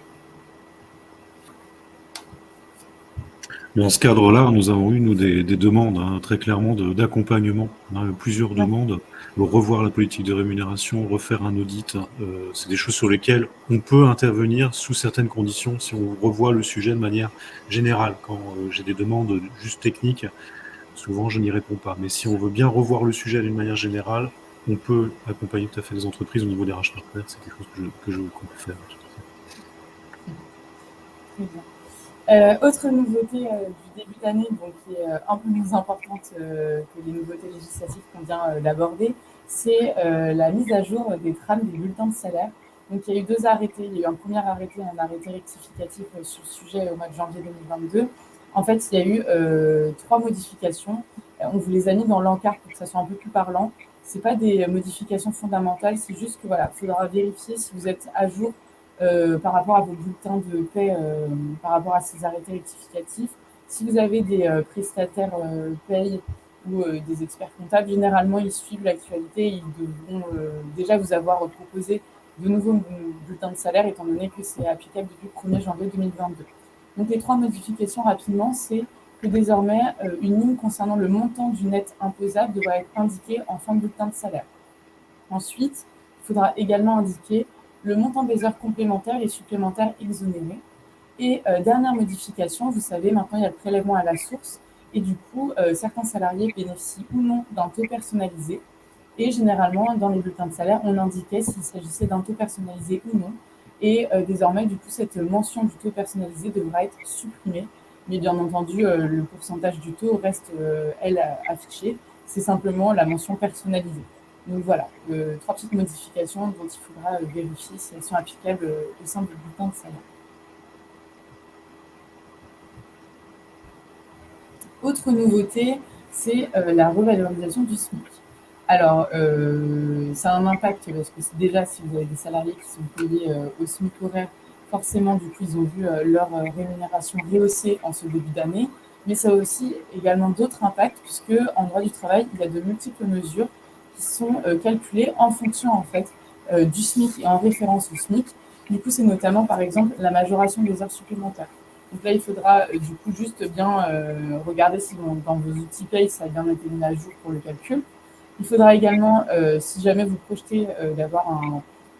Dans ce cadre-là, nous avons eu, nous, des demandes, très clairement, d'accompagnement. On a eu plusieurs demandes, revoir la politique de rémunération, refaire un audit. C'est des choses sur lesquelles on peut intervenir sous certaines conditions si on revoit le sujet de manière générale. Quand j'ai des demandes juste techniques, souvent je n'y réponds pas. Mais si on veut bien revoir le sujet d'une manière générale, on peut accompagner tout à fait les entreprises au niveau des rachats partenaires. C'est quelque chose qu'on peut faire. Très bien. Autre nouveauté du début d'année, donc qui est un peu moins importante que les nouveautés législatives qu'on vient d'aborder, c'est la mise à jour des trames des bulletins de salaire. Donc il y a eu 2 arrêtés. Il y a eu un premier arrêté et un arrêté rectificatif sur le sujet au mois de janvier 2022. En fait, il y a eu 3 modifications. On vous les a mis dans l'encart pour que ça soit un peu plus parlant. Ce n'est pas des modifications fondamentales, c'est juste que voilà, il faudra vérifier si vous êtes à jour par rapport à vos bulletins de paie, par rapport à ces arrêtés rectificatifs. Si vous avez des prestataires paye ou des experts comptables, généralement, ils suivent l'actualité. Ils devront déjà vous avoir proposé de nouveaux bulletins de salaire, étant donné que c'est applicable depuis le 1er janvier 2022. Donc, les 3 modifications, rapidement, c'est que désormais, une ligne concernant le montant du net imposable devra être indiquée en fin de bulletin de salaire. Ensuite, il faudra également indiquer le montant des heures complémentaires et supplémentaires exonérées. Et dernière modification, vous savez, maintenant il y a le prélèvement à la source et du coup, certains salariés bénéficient ou non d'un taux personnalisé. Et généralement, dans les bulletins de salaire, on indiquait s'il s'agissait d'un taux personnalisé ou non. Et désormais, du coup, cette mention du taux personnalisé devra être supprimée. Mais bien entendu, le pourcentage du taux reste, elle, affiché. C'est simplement la mention personnalisée. Donc voilà, 3 petites modifications dont il faudra vérifier si elles sont applicables au sein du bulletin de salaire. Autre nouveauté, c'est la revalorisation du SMIC. Alors, ça a un impact parce que déjà, si vous avez des salariés qui sont payés au SMIC horaire, forcément, du coup, ils ont vu leur rémunération rehaussée en ce début d'année. Mais ça a aussi également d'autres impacts puisque en droit du travail, il y a de multiples mesures qui sont calculées en fonction en fait du SMIC et en référence au SMIC. Du coup, c'est notamment par exemple la majoration des heures supplémentaires. Donc là, il faudra du coup juste bien regarder si dans vos outils paye, ça a bien été mis à jour pour le calcul. Il faudra également, si jamais vous projetez d'avoir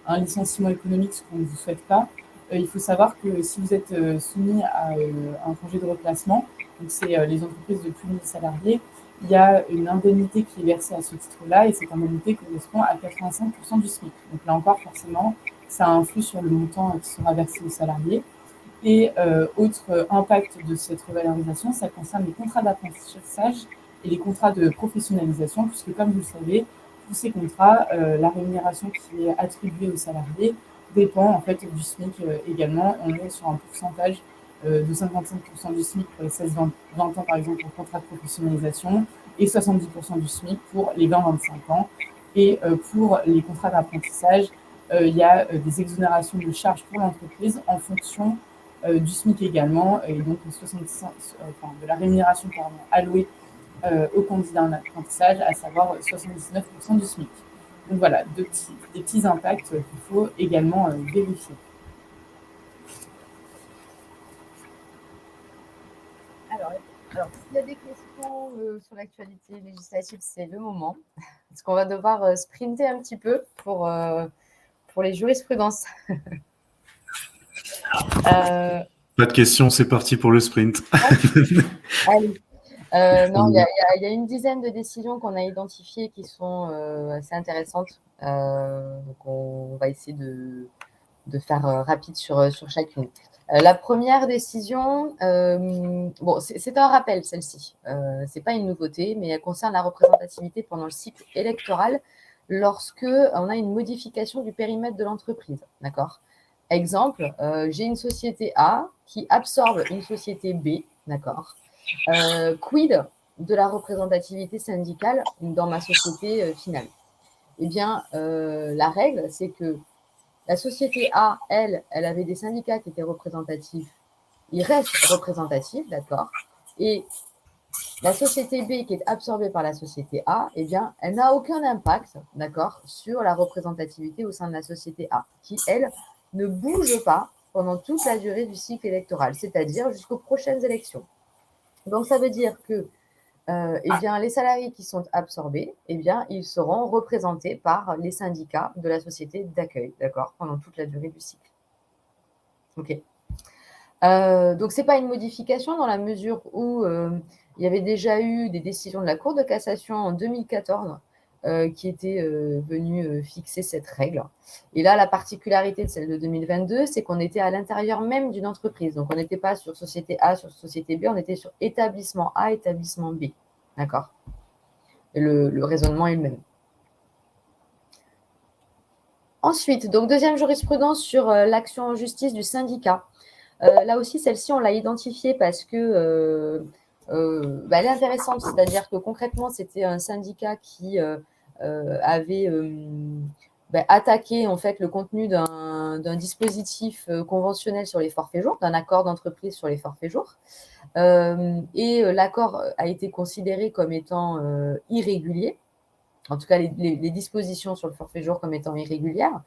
un licenciement économique, ce qu'on ne vous souhaite pas, il faut savoir que si vous êtes soumis à un congé de reclassement, donc c'est les entreprises de plus de 1000 salariés, il y a une indemnité qui est versée à ce titre-là et cette indemnité correspond à 85% du SMIC. Donc là encore, forcément, ça influe sur le montant qui sera versé aux salariés. Et autre impact de cette revalorisation, ça concerne les contrats d'apprentissage et les contrats de professionnalisation, puisque comme vous le savez, pour ces contrats, la rémunération qui est attribuée aux salariés dépend en fait du SMIC également. On est sur un pourcentage de 55% du SMIC pour les 16-20 ans, par exemple, en contrat de professionnalisation, et 70% du SMIC pour les 20-25 ans. Et pour les contrats d'apprentissage, il y a des exonérations de charges pour l'entreprise en fonction du SMIC également, et donc de la rémunération allouée au candidat en apprentissage, à savoir 79% du SMIC. Donc voilà, des petits impacts qu'il faut également vérifier. Alors, s'il y a des questions sur l'actualité législative, c'est le moment. Parce qu'on va devoir sprinter un petit peu pour les jurisprudences. Pas de questions, c'est parti pour le sprint. Allez. Non, il y a une dizaine de décisions qu'on a identifiées qui sont assez intéressantes. Donc, on va essayer de faire rapide sur chacune. La première décision, bon, c'est un rappel, celle-ci. C'est pas une nouveauté, mais elle concerne la représentativité pendant le cycle électoral lorsque on a une modification du périmètre de l'entreprise. D'accord ? Exemple, j'ai une société A qui absorbe une société B. D'accord ? Quid de la représentativité syndicale dans ma société finale ? Eh bien, la règle, c'est que la société A, elle avait des syndicats qui étaient représentatifs. Ils restent représentatifs, d'accord. Et la société B qui est absorbée par la société A, eh bien, elle n'a aucun impact, d'accord, sur la représentativité au sein de la société A, qui, elle, ne bouge pas pendant toute la durée du cycle électoral, c'est-à-dire jusqu'aux prochaines élections. Donc, ça veut dire que eh bien, les salariés qui sont absorbés, eh bien, ils seront représentés par les syndicats de la société d'accueil, d'accord, pendant toute la durée du cycle. OK. Donc, ce n'est pas une modification dans la mesure où il y avait déjà eu des décisions de la Cour de cassation en 2014 qui étaient venues fixer cette règle. Et là, la particularité de celle de 2022, c'est qu'on était à l'intérieur même d'une entreprise. Donc, on n'était pas sur société A, sur société B, on était sur établissement A, établissement B. D'accord ? Et le raisonnement est le même. Ensuite, donc deuxième jurisprudence sur l'action en justice du syndicat. Là aussi, celle-ci, on l'a identifiée parce que elle est intéressante. C'est-à-dire que concrètement, c'était un syndicat qui avait attaqué en fait le contenu d'un dispositif conventionnel sur les forfaits jours, d'un accord d'entreprise sur les forfaits jours. Et l'accord a été considéré comme étant irrégulier, en tout cas les dispositions sur le forfait jour comme étant irrégulières.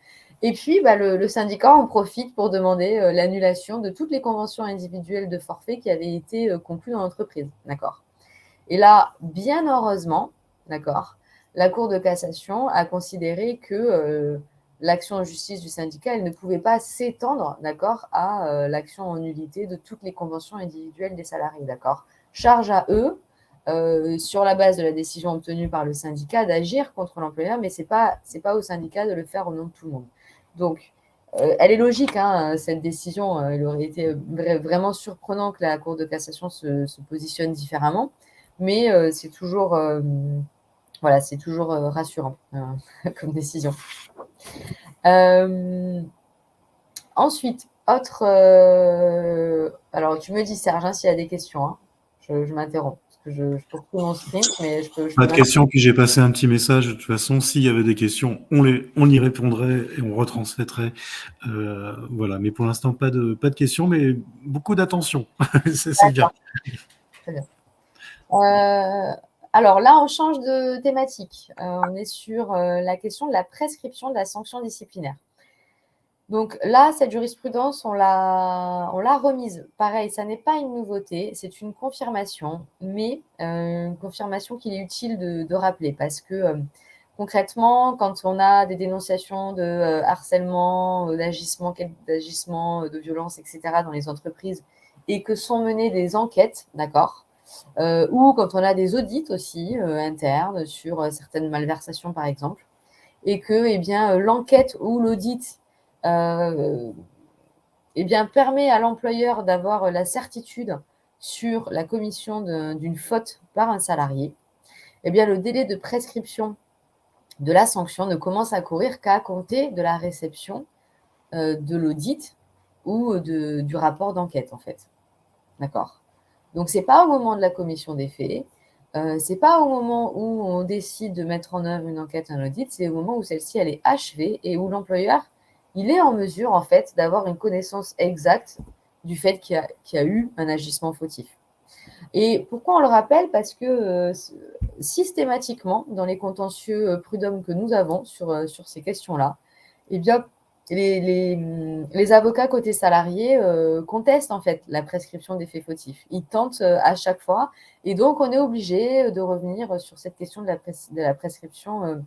Et puis, le syndicat en profite pour demander l'annulation de toutes les conventions individuelles de forfait qui avaient été conclues dans l'entreprise. D'accord ? Et là, bien heureusement, d'accord, la Cour de cassation a considéré que l'action en justice du syndicat, elle ne pouvait pas s'étendre, d'accord, à l'action en nullité de toutes les conventions individuelles des salariés, d'accord. Charge à eux, sur la base de la décision obtenue par le syndicat, d'agir contre l'employeur, mais c'est pas au syndicat de le faire au nom de tout le monde. Donc, elle est logique, hein, cette décision. Il aurait été vraiment surprenant que la Cour de cassation se positionne différemment, mais c'est toujours, c'est toujours rassurant comme décision. Ensuite, autre. Alors, tu me dis, Serge, hein, s'il y a des questions. Hein, je m'interromps. Je poursuis mon sprint, mais je peux pas de questions, puis j'ai passé un petit message. De toute façon, s'il y avait des questions, on y répondrait et on retransmettrait. Voilà, mais pour l'instant, pas de questions, mais beaucoup d'attention. C'est bien. Très bien. Alors là, on change de thématique. On est sur la question de la prescription de la sanction disciplinaire. Donc là, cette jurisprudence, on l'a remise. Pareil, ça n'est pas une nouveauté, c'est une confirmation, mais une confirmation qu'il est utile de rappeler parce que concrètement, quand on a des dénonciations de harcèlement, d'agissement, de violence, etc. dans les entreprises et que sont menées des enquêtes, d'accord, ou quand on a des audits aussi internes sur certaines malversations, par exemple, et que eh bien, l'enquête ou l'audit permet à l'employeur d'avoir la certitude sur la commission d'une faute par un salarié, eh bien, le délai de prescription de la sanction ne commence à courir qu'à compter de la réception de l'audit ou du rapport d'enquête, en fait. D'accord? Donc, ce n'est pas au moment de la commission des faits, ce n'est pas au moment où on décide de mettre en œuvre une enquête, un audit, c'est au moment où celle-ci, elle est achevée et où l'employeur, il est en mesure, en fait, d'avoir une connaissance exacte du fait qu'il y a eu un agissement fautif. Et pourquoi on le rappelle? Parce que systématiquement, dans les contentieux prud'hommes que nous avons sur ces questions-là, eh bien, les avocats côté salarié contestent en fait la prescription des faits fautifs. Ils tentent à chaque fois, et donc on est obligé de revenir sur cette question de la prescription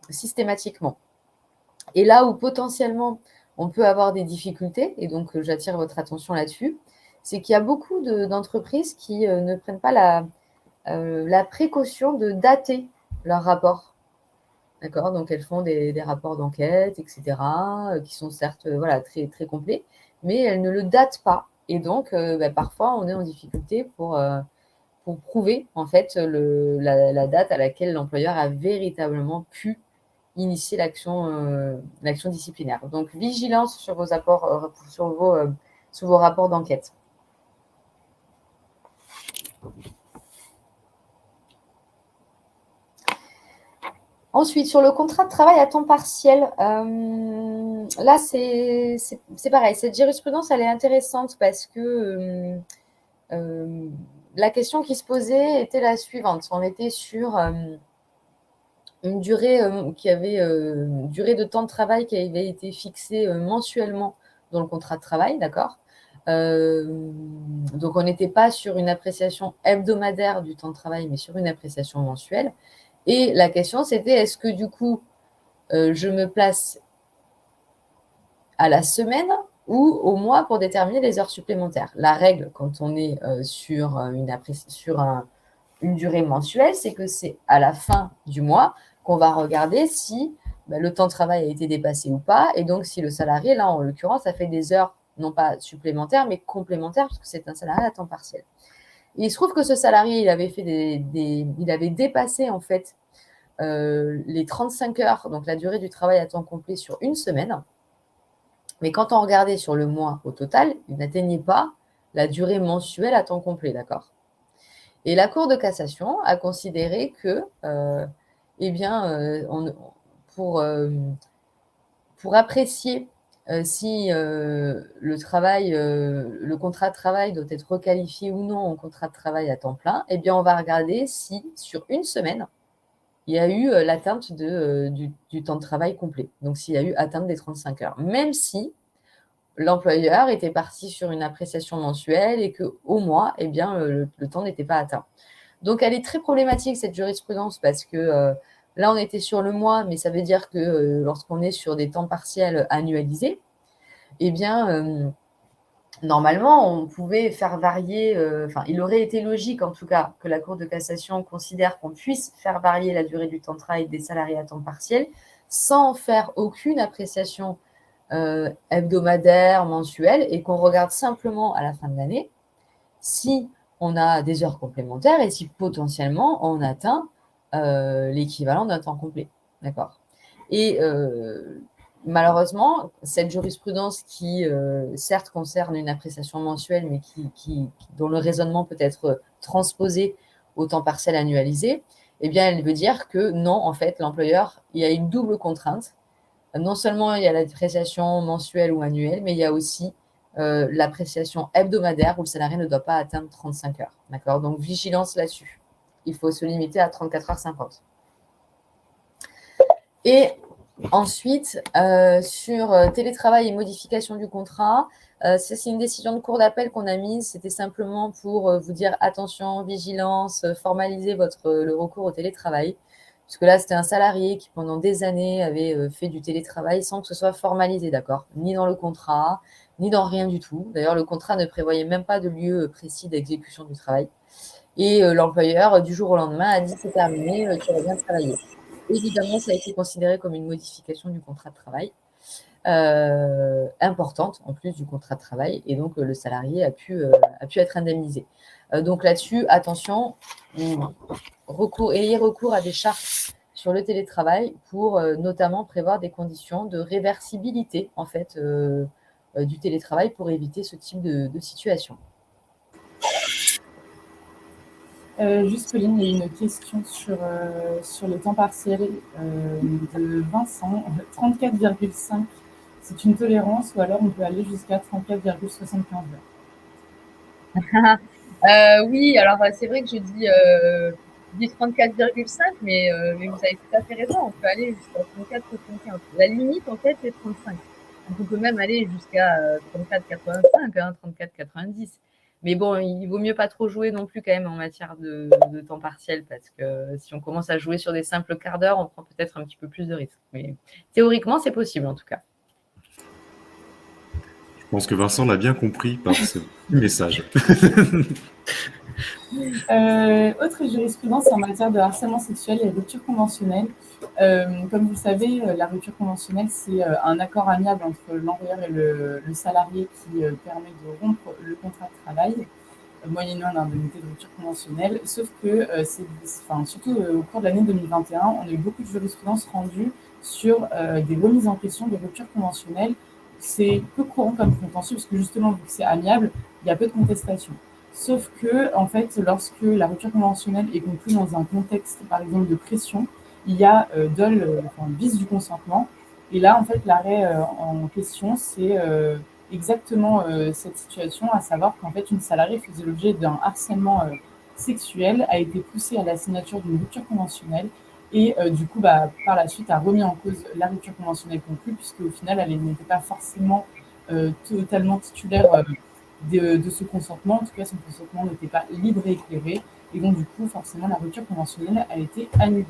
systématiquement. Et là où potentiellement on peut avoir des difficultés, et donc j'attire votre attention là-dessus, c'est qu'il y a beaucoup d'entreprises qui ne prennent pas la précaution de dater leur rapport. D'accord? Donc, elles font des rapports d'enquête, etc., qui sont certes voilà, très, très complets, mais elles ne le datent pas. Et donc, parfois, on est en difficulté pour prouver en fait la date à laquelle l'employeur a véritablement pu initier l'action disciplinaire. Donc, vigilance sur vos apports, sur vos rapports d'enquête. Ensuite, sur le contrat de travail à temps partiel, là, c'est pareil. Cette jurisprudence, elle est intéressante parce que la question qui se posait était la suivante. On était sur une durée durée de temps de travail qui avait été fixée mensuellement dans le contrat de travail, d'accord? Donc, on n'était pas sur une appréciation hebdomadaire du temps de travail, mais sur une appréciation mensuelle. Et la question, c'était est-ce que du coup, je me place à la semaine ou au mois pour déterminer les heures supplémentaires? La règle, quand on est sur une durée mensuelle, c'est que c'est à la fin du mois qu'on va regarder si le temps de travail a été dépassé ou pas. Et donc, si le salarié, là, en l'occurrence, a fait des heures, non pas supplémentaires, mais complémentaires, parce que c'est un salarié à temps partiel. Et il se trouve que ce salarié, il avait dépassé, en fait, les 35 heures, donc la durée du travail à temps complet sur une semaine. Mais quand on regardait sur le mois au total, il n'atteignait pas la durée mensuelle à temps complet, d'accord? Et la Cour de cassation a considéré que, pour apprécier si le contrat de travail doit être requalifié ou non en contrat de travail à temps plein, eh bien, on va regarder si sur une semaine, il y a eu l'atteinte du temps de travail complet. Donc, s'il y a eu atteinte des 35 heures. Même si l'employeur était parti sur une appréciation mensuelle et qu'au mois, eh bien, le temps n'était pas atteint. Donc, elle est très problématique, cette jurisprudence, parce que là, on était sur le mois, mais ça veut dire que lorsqu'on est sur des temps partiels annualisés, eh bien, normalement, on pouvait faire varier, il aurait été logique en tout cas que la Cour de cassation considère qu'on puisse faire varier la durée du temps de travail des salariés à temps partiel sans faire aucune appréciation hebdomadaire, mensuelle, et qu'on regarde simplement à la fin de l'année si on a des heures complémentaires et si potentiellement on atteint l'équivalent d'un temps complet. D'accord? Et malheureusement, cette jurisprudence qui, certes, concerne une appréciation mensuelle, mais dont le raisonnement peut être transposé au temps partiel annualisé, eh bien, elle veut dire que non, en fait, l'employeur, il y a une double contrainte. Non seulement il y a l'appréciation mensuelle ou annuelle, mais il y a aussi l'appréciation hebdomadaire où le salarié ne doit pas atteindre 35 heures. D'accord? Donc, vigilance là-dessus. Il faut se limiter à 34h50. Et ensuite, sur télétravail et modification du contrat, c'est une décision de cour d'appel qu'on a mise. C'était simplement pour vous dire attention, vigilance, formalisez le recours au télétravail. Parce que là, c'était un salarié qui, pendant des années, avait fait du télétravail sans que ce soit formalisé, d'accord? Ni dans le contrat, ni dans rien du tout. D'ailleurs, le contrat ne prévoyait même pas de lieu précis d'exécution du travail. Et l'employeur, du jour au lendemain, a dit c'est terminé, tu reviens travailler. Évidemment, ça a été considéré comme une modification du contrat de travail importante, en plus du contrat de travail, et donc le salarié a pu être indemnisé. Donc là-dessus, attention, ayez recours à des chartes sur le télétravail pour notamment prévoir des conditions de réversibilité en fait, du télétravail pour éviter ce type de situation. Juste, Pauline, il y a une question sur les temps partiels de Vincent. 34,5, c'est une tolérance ou alors on peut aller jusqu'à 34,75 heures? Oui, alors c'est vrai que je dis 34,5, mais vous avez tout à fait raison, on peut aller jusqu'à 34,75. La limite, en fait, c'est 35. Donc, on peut même aller jusqu'à 34,85, hein, 34,90. Mais bon, il vaut mieux pas trop jouer non plus quand même en matière de temps partiel, parce que si on commence à jouer sur des simples quarts d'heure, on prend peut-être un petit peu plus de risques. Mais théoriquement, c'est possible en tout cas. Je pense que Vincent l'a bien compris par ce message. Autre jurisprudence en matière de harcèlement sexuel et rupture conventionnelle. Comme vous le savez, la rupture conventionnelle, c'est un accord amiable entre l'employeur et le salarié qui permet de rompre le contrat de travail moyennant l'indemnité de rupture conventionnelle. Sauf que, surtout au cours de l'année 2021, on a eu beaucoup de jurisprudence rendue sur des remises en question de rupture conventionnelle. C'est peu courant comme contentieux, parce que justement, vu que c'est amiable, il y a peu de contestation. Sauf que, en fait, lorsque la rupture conventionnelle est conclue dans un contexte, par exemple, de pression, il y a vice du consentement. Et là, en fait, l'arrêt en question, c'est exactement cette situation, à savoir qu'en fait, une salariée faisait l'objet d'un harcèlement sexuel, a été poussée à la signature d'une rupture conventionnelle et du coup, par la suite, a remis en cause la rupture conventionnelle conclue, puisque au final, elle n'était pas forcément totalement titulaire de ce consentement. En tout cas, son consentement n'était pas libre et éclairé. Et donc, du coup, forcément, la rupture conventionnelle a été annulée.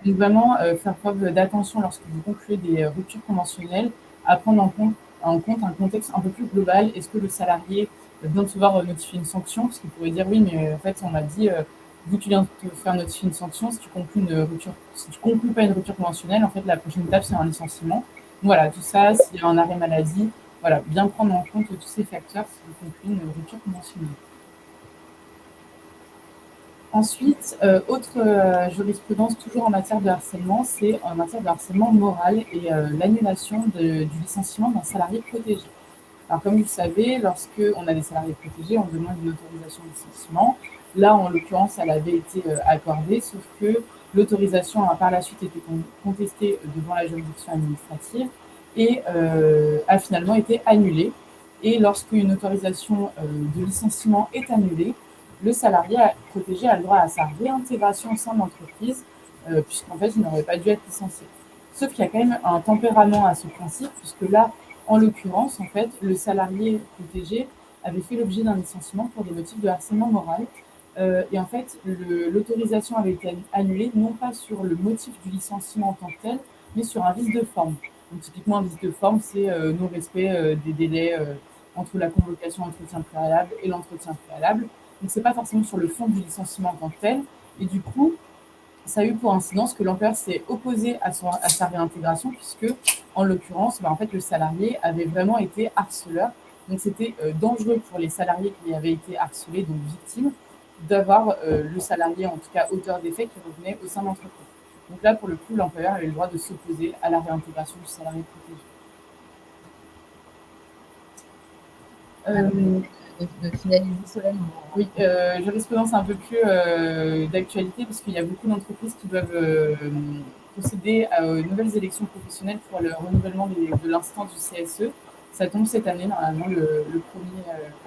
Donc, vraiment, faire preuve d'attention lorsque vous concluez des ruptures conventionnelles, à prendre en compte un contexte un peu plus global. Est-ce que le salarié vient de devoir notifier une sanction? Parce qu'il pourrait dire oui, mais en fait, on m'a dit, vu que tu viens de te faire notifier une sanction, si tu conclus pas une rupture conventionnelle, en fait, la prochaine étape, c'est un licenciement. Donc, voilà, tout ça, s'il y a un arrêt maladie, voilà, bien prendre en compte tous ces facteurs si vous concluez une rupture conventionnelle. Ensuite, autre jurisprudence, toujours en matière de harcèlement, c'est en matière de harcèlement moral et l'annulation du licenciement d'un salarié protégé. Alors, comme vous le savez, lorsqu'on a des salariés protégés, on demande une autorisation de licenciement. Là, en l'occurrence, elle avait été accordée, sauf que l'autorisation a par la suite été contestée devant la juridiction administrative et a finalement été annulée. Et lorsqu'une autorisation de licenciement est annulée, le salarié protégé a le droit à sa réintégration au sein de l'entreprise, puisqu'en fait, il n'aurait pas dû être licencié. Sauf qu'il y a quand même un tempérament à ce principe, puisque là, en l'occurrence, en fait, le salarié protégé avait fait l'objet d'un licenciement pour des motifs de harcèlement moral. Et en fait, l'autorisation avait été annulée, non pas sur le motif du licenciement en tant que tel, mais sur un vice de forme. Donc, typiquement, un vice de forme, c'est non-respect des délais entre la convocation entretien préalable et l'entretien préalable. Donc, ce n'est pas forcément sur le fond du licenciement en tant que tel. Et du coup, ça a eu pour incidence que l'employeur s'est opposé à sa réintégration, puisque, en l'occurrence, en fait, le salarié avait vraiment été harceleur. Donc, c'était dangereux pour les salariés qui avaient été harcelés, donc victimes, d'avoir le salarié, en tout cas auteur des faits, qui revenait au sein de l'entreprise. Donc là, pour le coup, l'employeur avait le droit de s'opposer à la réintégration du salarié protégé. De finaliser solennellement. Oui, jurisprudence un peu plus d'actualité, parce qu'il y a beaucoup d'entreprises qui doivent procéder aux nouvelles élections professionnelles pour le renouvellement de l'instance du CSE. Ça tombe cette année, normalement,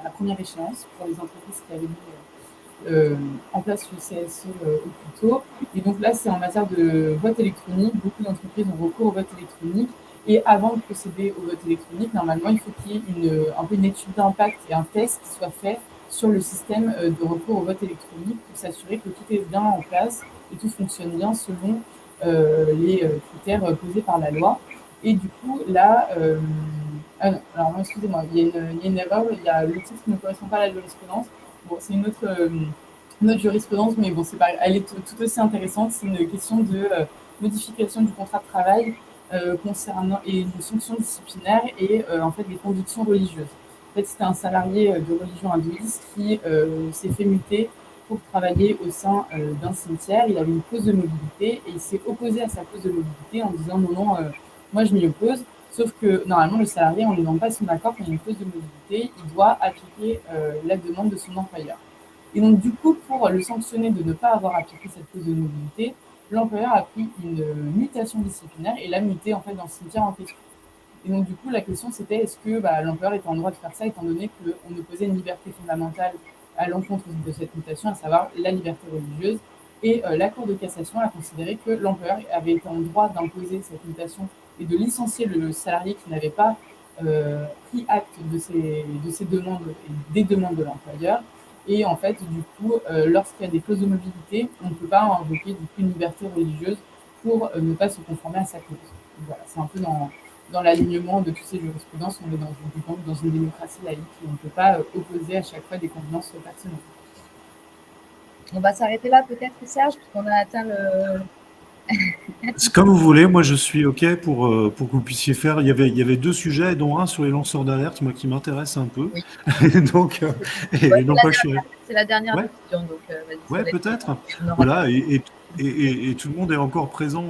la première échéance pour les entreprises qui avaient mis en place le CSE au plus tôt. Et donc là, c'est en matière de vote électronique. Beaucoup d'entreprises ont recours au vote électronique. Et avant de procéder au vote électronique, normalement, il faut qu'il y ait un peu une étude d'impact et un test qui soit fait sur le système de recours au vote électronique pour s'assurer que tout est bien en place et tout fonctionne bien selon les critères posés par la loi. Et du coup, là, alors non, excusez-moi, il y a une erreur, le titre ne correspond pas à la jurisprudence. Bon, c'est une autre jurisprudence, mais bon, c'est pas, elle est tout aussi intéressante. C'est une question de modification du contrat de travail concernant et une sanction disciplinaire et en fait des convictions religieuses. En fait, c'était un salarié de religion hindouiste qui s'est fait muter pour travailler au sein d'un cimetière. Il avait une clause de mobilité et il s'est opposé à sa clause de mobilité en disant non, non, moi je m'y oppose. Sauf que normalement, le salarié, en ne demande pas son accord quand il y a une clause de mobilité, il doit appliquer la demande de son employeur. Et donc, du coup, pour le sanctionner de ne pas avoir appliqué cette clause de mobilité, l'employeur a pris une mutation disciplinaire et l'a muté en fait dans le cimetière en question. Et donc, du coup, la question c'était est-ce que l'employeur était en droit de faire ça, étant donné qu'on opposait une liberté fondamentale à l'encontre de cette mutation, à savoir la liberté religieuse. Et la Cour de cassation a considéré que l'employeur avait été en droit d'imposer cette mutation et de licencier le salarié qui n'avait pas pris acte de ces demandes et des demandes de l'employeur. Et en fait, du coup, lorsqu'il y a des clauses de mobilité, on ne peut pas invoquer du coup une liberté religieuse pour ne pas se conformer à sa clause. Donc, voilà, c'est un peu dans l'alignement de toutes ces jurisprudences. On est dans une démocratie laïque et on ne peut pas opposer à chaque fois des convenances personnelles. On va s'arrêter là peut-être, Serge, puisqu'on a atteint le... C'est comme vous voulez, moi je suis OK pour que vous puissiez faire. Il y avait deux sujets, dont un sur les lanceurs d'alerte, moi qui m'intéresse un peu. Oui. Donc, Ouais, donc moi je suis. c'est la dernière Ouais. question, donc vas-y. Ouais, peut-être. Voilà, et tout le monde est encore présent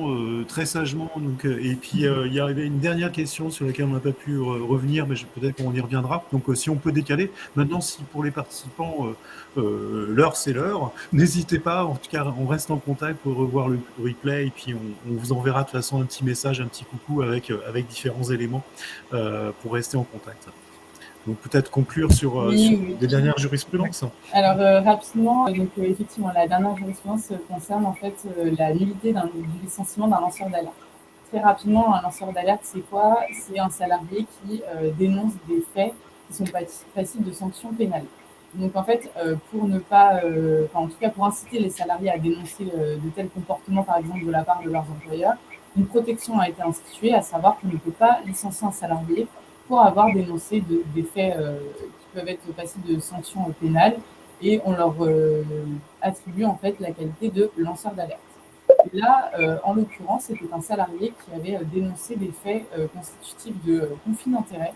très sagement. Donc, et puis, il y avait une dernière question sur laquelle on n'a pas pu revenir, mais peut-être qu'on y reviendra. Donc, si on peut décaler. Maintenant, si pour les participants, l'heure, c'est l'heure, n'hésitez pas. En tout cas, on reste en contact pour revoir le replay. Et puis, on vous enverra de toute façon un petit message, un petit coucou avec différents éléments pour rester en contact. Donc peut-être conclure sur des dernières jurisprudences. Alors rapidement, donc effectivement, la dernière jurisprudence concerne en fait la nullité du licenciement d'un lanceur d'alerte. Très rapidement, un lanceur d'alerte, c'est quoi? C'est un salarié qui dénonce des faits qui sont passibles de sanctions pénales. Donc en fait, pour ne pas, en tout cas pour inciter les salariés à dénoncer de tels comportements, par exemple de la part de leurs employeurs, une protection a été instituée, à savoir qu'on ne peut pas licencier un salarié pour avoir dénoncé des faits qui peuvent être passibles de sanctions pénales, et on leur attribue en fait la qualité de lanceur d'alerte. Et là, en l'occurrence, c'était un salarié qui avait dénoncé des faits constitutifs de conflit d'intérêts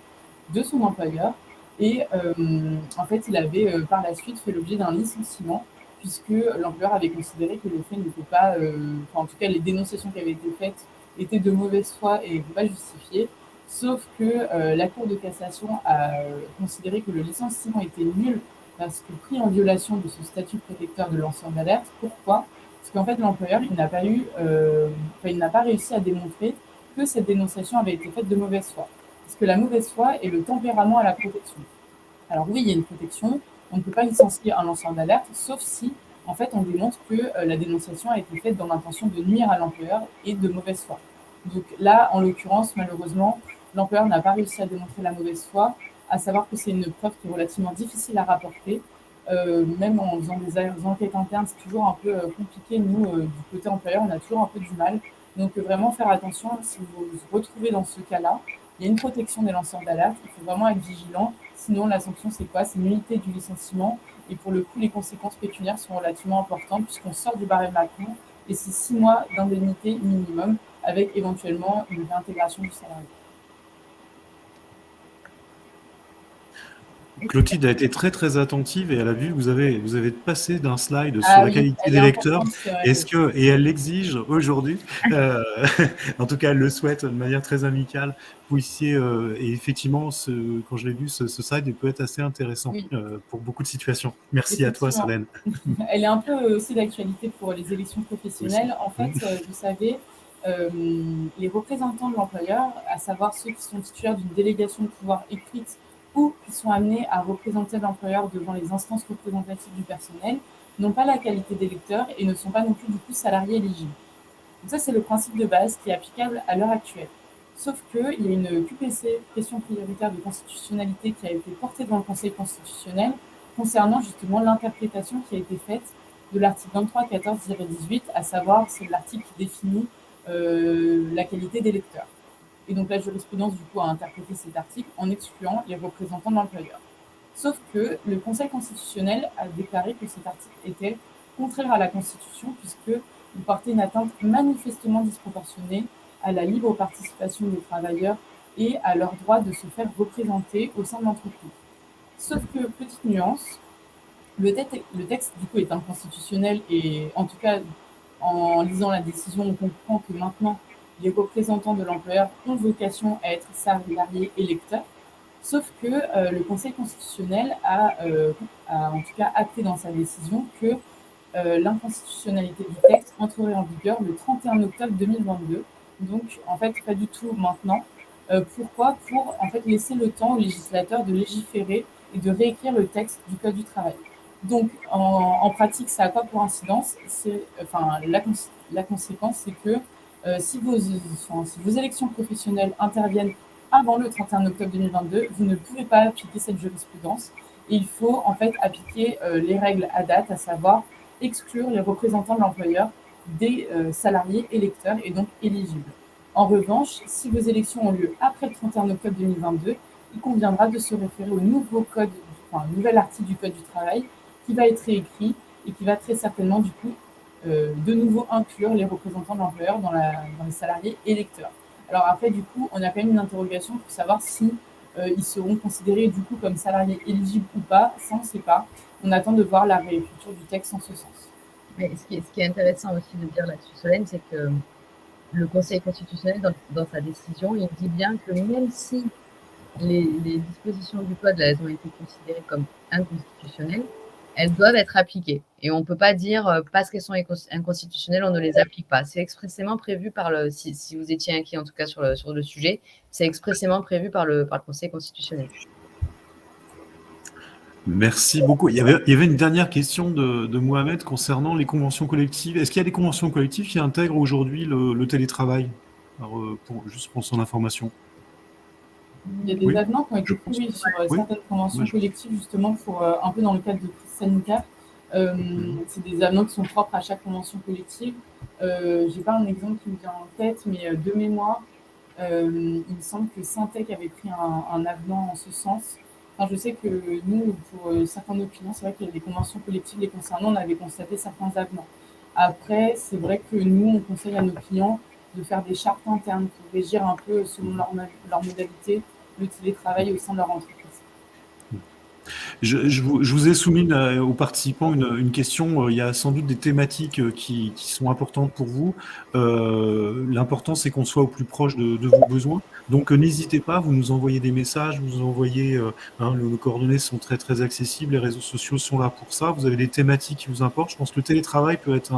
de son employeur, et en fait, il avait par la suite fait l'objet d'un licenciement, puisque l'employeur avait considéré que les faits n'étaient pas, en tout cas les dénonciations qui avaient été faites étaient de mauvaise foi et pas justifiées. Sauf que la Cour de cassation a considéré que le licenciement était nul parce que pris en violation de ce statut protecteur de lanceur d'alerte. Pourquoi? Parce qu'en fait, l'employeur, il n'a pas réussi à démontrer que cette dénonciation avait été faite de mauvaise foi. Parce que la mauvaise foi est le tempérament à la protection. Alors oui, il y a une protection. On ne peut pas licencier un lanceur d'alerte, sauf si, en fait, on démontre que la dénonciation a été faite dans l'intention de nuire à l'employeur et de mauvaise foi. Donc là, en l'occurrence, malheureusement, l'employeur n'a pas réussi à démontrer la mauvaise foi, à savoir que c'est une preuve qui est relativement difficile à rapporter. Même en faisant des enquêtes internes, c'est toujours un peu compliqué. Nous, du côté employeur, on a toujours un peu du mal. Donc vraiment faire attention, si vous vous retrouvez dans ce cas-là, il y a une protection des lanceurs d'alerte, il faut vraiment être vigilant. Sinon, la sanction, c'est quoi? C'est nullité du licenciement. Et pour le coup, les conséquences pécuniaires sont relativement importantes puisqu'on sort du barème Macron et c'est 6 mois d'indemnité minimum avec éventuellement une réintégration du salarié. Clotilde a été très très attentive et elle a vu que vous avez passé d'un slide sur la qualité des lecteurs. Et elle l'exige aujourd'hui, en tout cas elle le souhaite de manière très amicale, vous puissiez, et effectivement quand je l'ai vu ce slide il peut être assez intéressant pour beaucoup de situations. Merci à toi Solène. Elle est un peu aussi d'actualité pour les élections professionnelles. En fait, vous savez, les représentants de l'employeur, à savoir ceux qui sont titulaires d'une délégation de pouvoir écrite ou qui sont amenés à représenter l'employeur devant les instances représentatives du personnel, n'ont pas la qualité d'électeur et ne sont pas non plus du coup salariés éligibles. Donc ça, c'est le principe de base qui est applicable à l'heure actuelle. Sauf qu'il y a une QPC, question prioritaire de constitutionnalité, qui a été portée devant le Conseil constitutionnel concernant justement l'interprétation qui a été faite de l'article 2314-18, à savoir c'est l'article qui définit la qualité d'électeur. Et donc la jurisprudence, du coup, a interprété cet article en excluant les représentants de l'employeur. Sauf que le Conseil constitutionnel a déclaré que cet article était contraire à la Constitution puisqu'il portait une atteinte manifestement disproportionnée à la libre participation des travailleurs et à leur droit de se faire représenter au sein de l'entreprise. Sauf que, petite nuance, Le texte, du coup, est inconstitutionnel et en tout cas, en lisant la décision, on comprend que maintenant, les représentants de l'employeur ont vocation à être salariés électeurs, sauf que le Conseil constitutionnel a en tout cas acté dans sa décision que l'inconstitutionnalité du texte entrerait en vigueur le 31 octobre 2022. Donc, en fait, pas du tout maintenant. Pourquoi? Pour en fait laisser le temps au législateur de légiférer et de réécrire le texte du Code du travail. Donc, en pratique, ça a quoi pour incidence? La conséquence, c'est que si vos élections professionnelles interviennent avant le 31 octobre 2022, vous ne pouvez pas appliquer cette jurisprudence. Et il faut en fait appliquer les règles à date, à savoir exclure les représentants de l'employeur des salariés électeurs et donc éligibles. En revanche, si vos élections ont lieu après le 31 octobre 2022, il conviendra de se référer au nouvel article du Code du travail qui va être réécrit et qui va très certainement du coup de nouveau inclure les représentants de l'employeur dans les salariés électeurs. Alors après, du coup, on a quand même une interrogation pour savoir si ils seront considérés du coup comme salariés éligibles ou pas. Ça, on ne sait pas. On attend de voir la réécriture du texte en ce sens. Mais ce qui est intéressant aussi de dire là-dessus, Solène, c'est que le Conseil constitutionnel, dans sa décision, il dit bien que même si les dispositions du Code, là, elles ont été considérées comme inconstitutionnelles, elles doivent être appliquées. Et on ne peut pas dire, parce qu'elles sont inconstitutionnelles, on ne les applique pas. C'est expressément prévu par le, si vous étiez inquiet en tout cas sur le sujet, c'est expressément prévu par le Conseil constitutionnel. Merci beaucoup. Il y avait une dernière question de Mohamed concernant les conventions collectives. Est-ce qu'il y a des conventions collectives qui intègrent aujourd'hui le télétravail? Alors, juste pour son information. Il y a des avenants qui ont été trouvés sur certaines conventions collectives, justement, pour un peu dans le cadre de crise sanitaire. C'est des avenants qui sont propres à chaque convention collective. Je n'ai pas un exemple qui me vient en tête, mais de mémoire, il me semble que Syntec avait pris un avenant en ce sens. Enfin, je sais que nous, pour certains de nos clients, c'est vrai qu'il y a des conventions collectives les concernant, on avait constaté certains avenants. Après, c'est vrai que nous, on conseille à nos clients de faire des chartes internes pour régir un peu, selon leur modalité, le télétravail au sein de leur entreprise. Je vous ai soumis aux participants une question. Il y a sans doute des thématiques qui sont importantes pour vous. L'important, c'est qu'on soit au plus proche de vos besoins. Donc, n'hésitez pas, vous nous envoyez des messages, vous nous envoyez, nos coordonnées sont très, très accessibles, les réseaux sociaux sont là pour ça. Vous avez des thématiques qui vous importent. Je pense que le télétravail peut être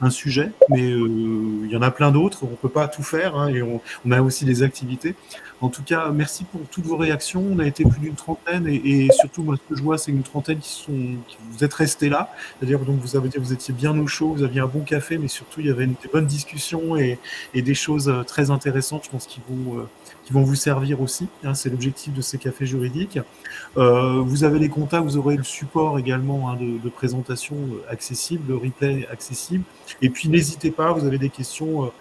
un sujet, mais il y en a plein d'autres. On ne peut pas tout faire, hein, et on a aussi des activités. En tout cas, merci pour toutes vos réactions. On a été plus d'une trentaine et surtout, moi, ce que je vois, c'est une trentaine qui vous êtes restés là. C'est-à-dire, donc, vous étiez bien au chaud, vous aviez un bon café, mais surtout, il y avait des bonnes discussions et des choses très intéressantes, je pense, qui vont vous servir aussi. Hein, c'est l'objectif de ces cafés juridiques. Vous avez les contacts, vous aurez le support également, hein, de présentation accessible, le replay accessible. Et puis, n'hésitez pas, vous avez des questions.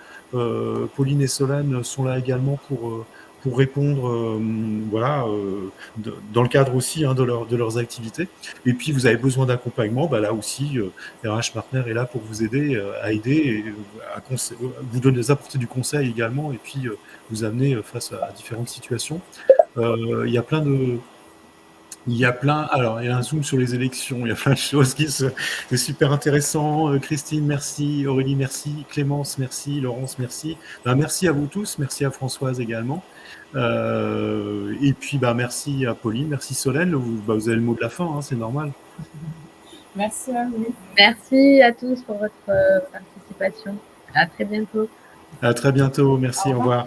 Pauline et Solène sont là également pour répondre, dans le cadre aussi, hein, de leurs activités. Et puis, vous avez besoin d'accompagnement, là aussi, RH Partner est là pour vous aider, à aider, et vous apporter du conseil également, et puis vous amener face à différentes situations. Il y a plein de... alors, il y a un zoom sur les élections, il y a plein de choses c'est super intéressant. Christine, merci. Aurélie, merci. Clémence, merci. Laurence, merci. Merci à vous tous. Merci à Françoise également. Et puis, merci à Pauline, merci Solène. Vous avez le mot de la fin, hein, c'est normal. Merci à vous. Merci à tous pour votre participation. À très bientôt. À très bientôt. Merci, au revoir.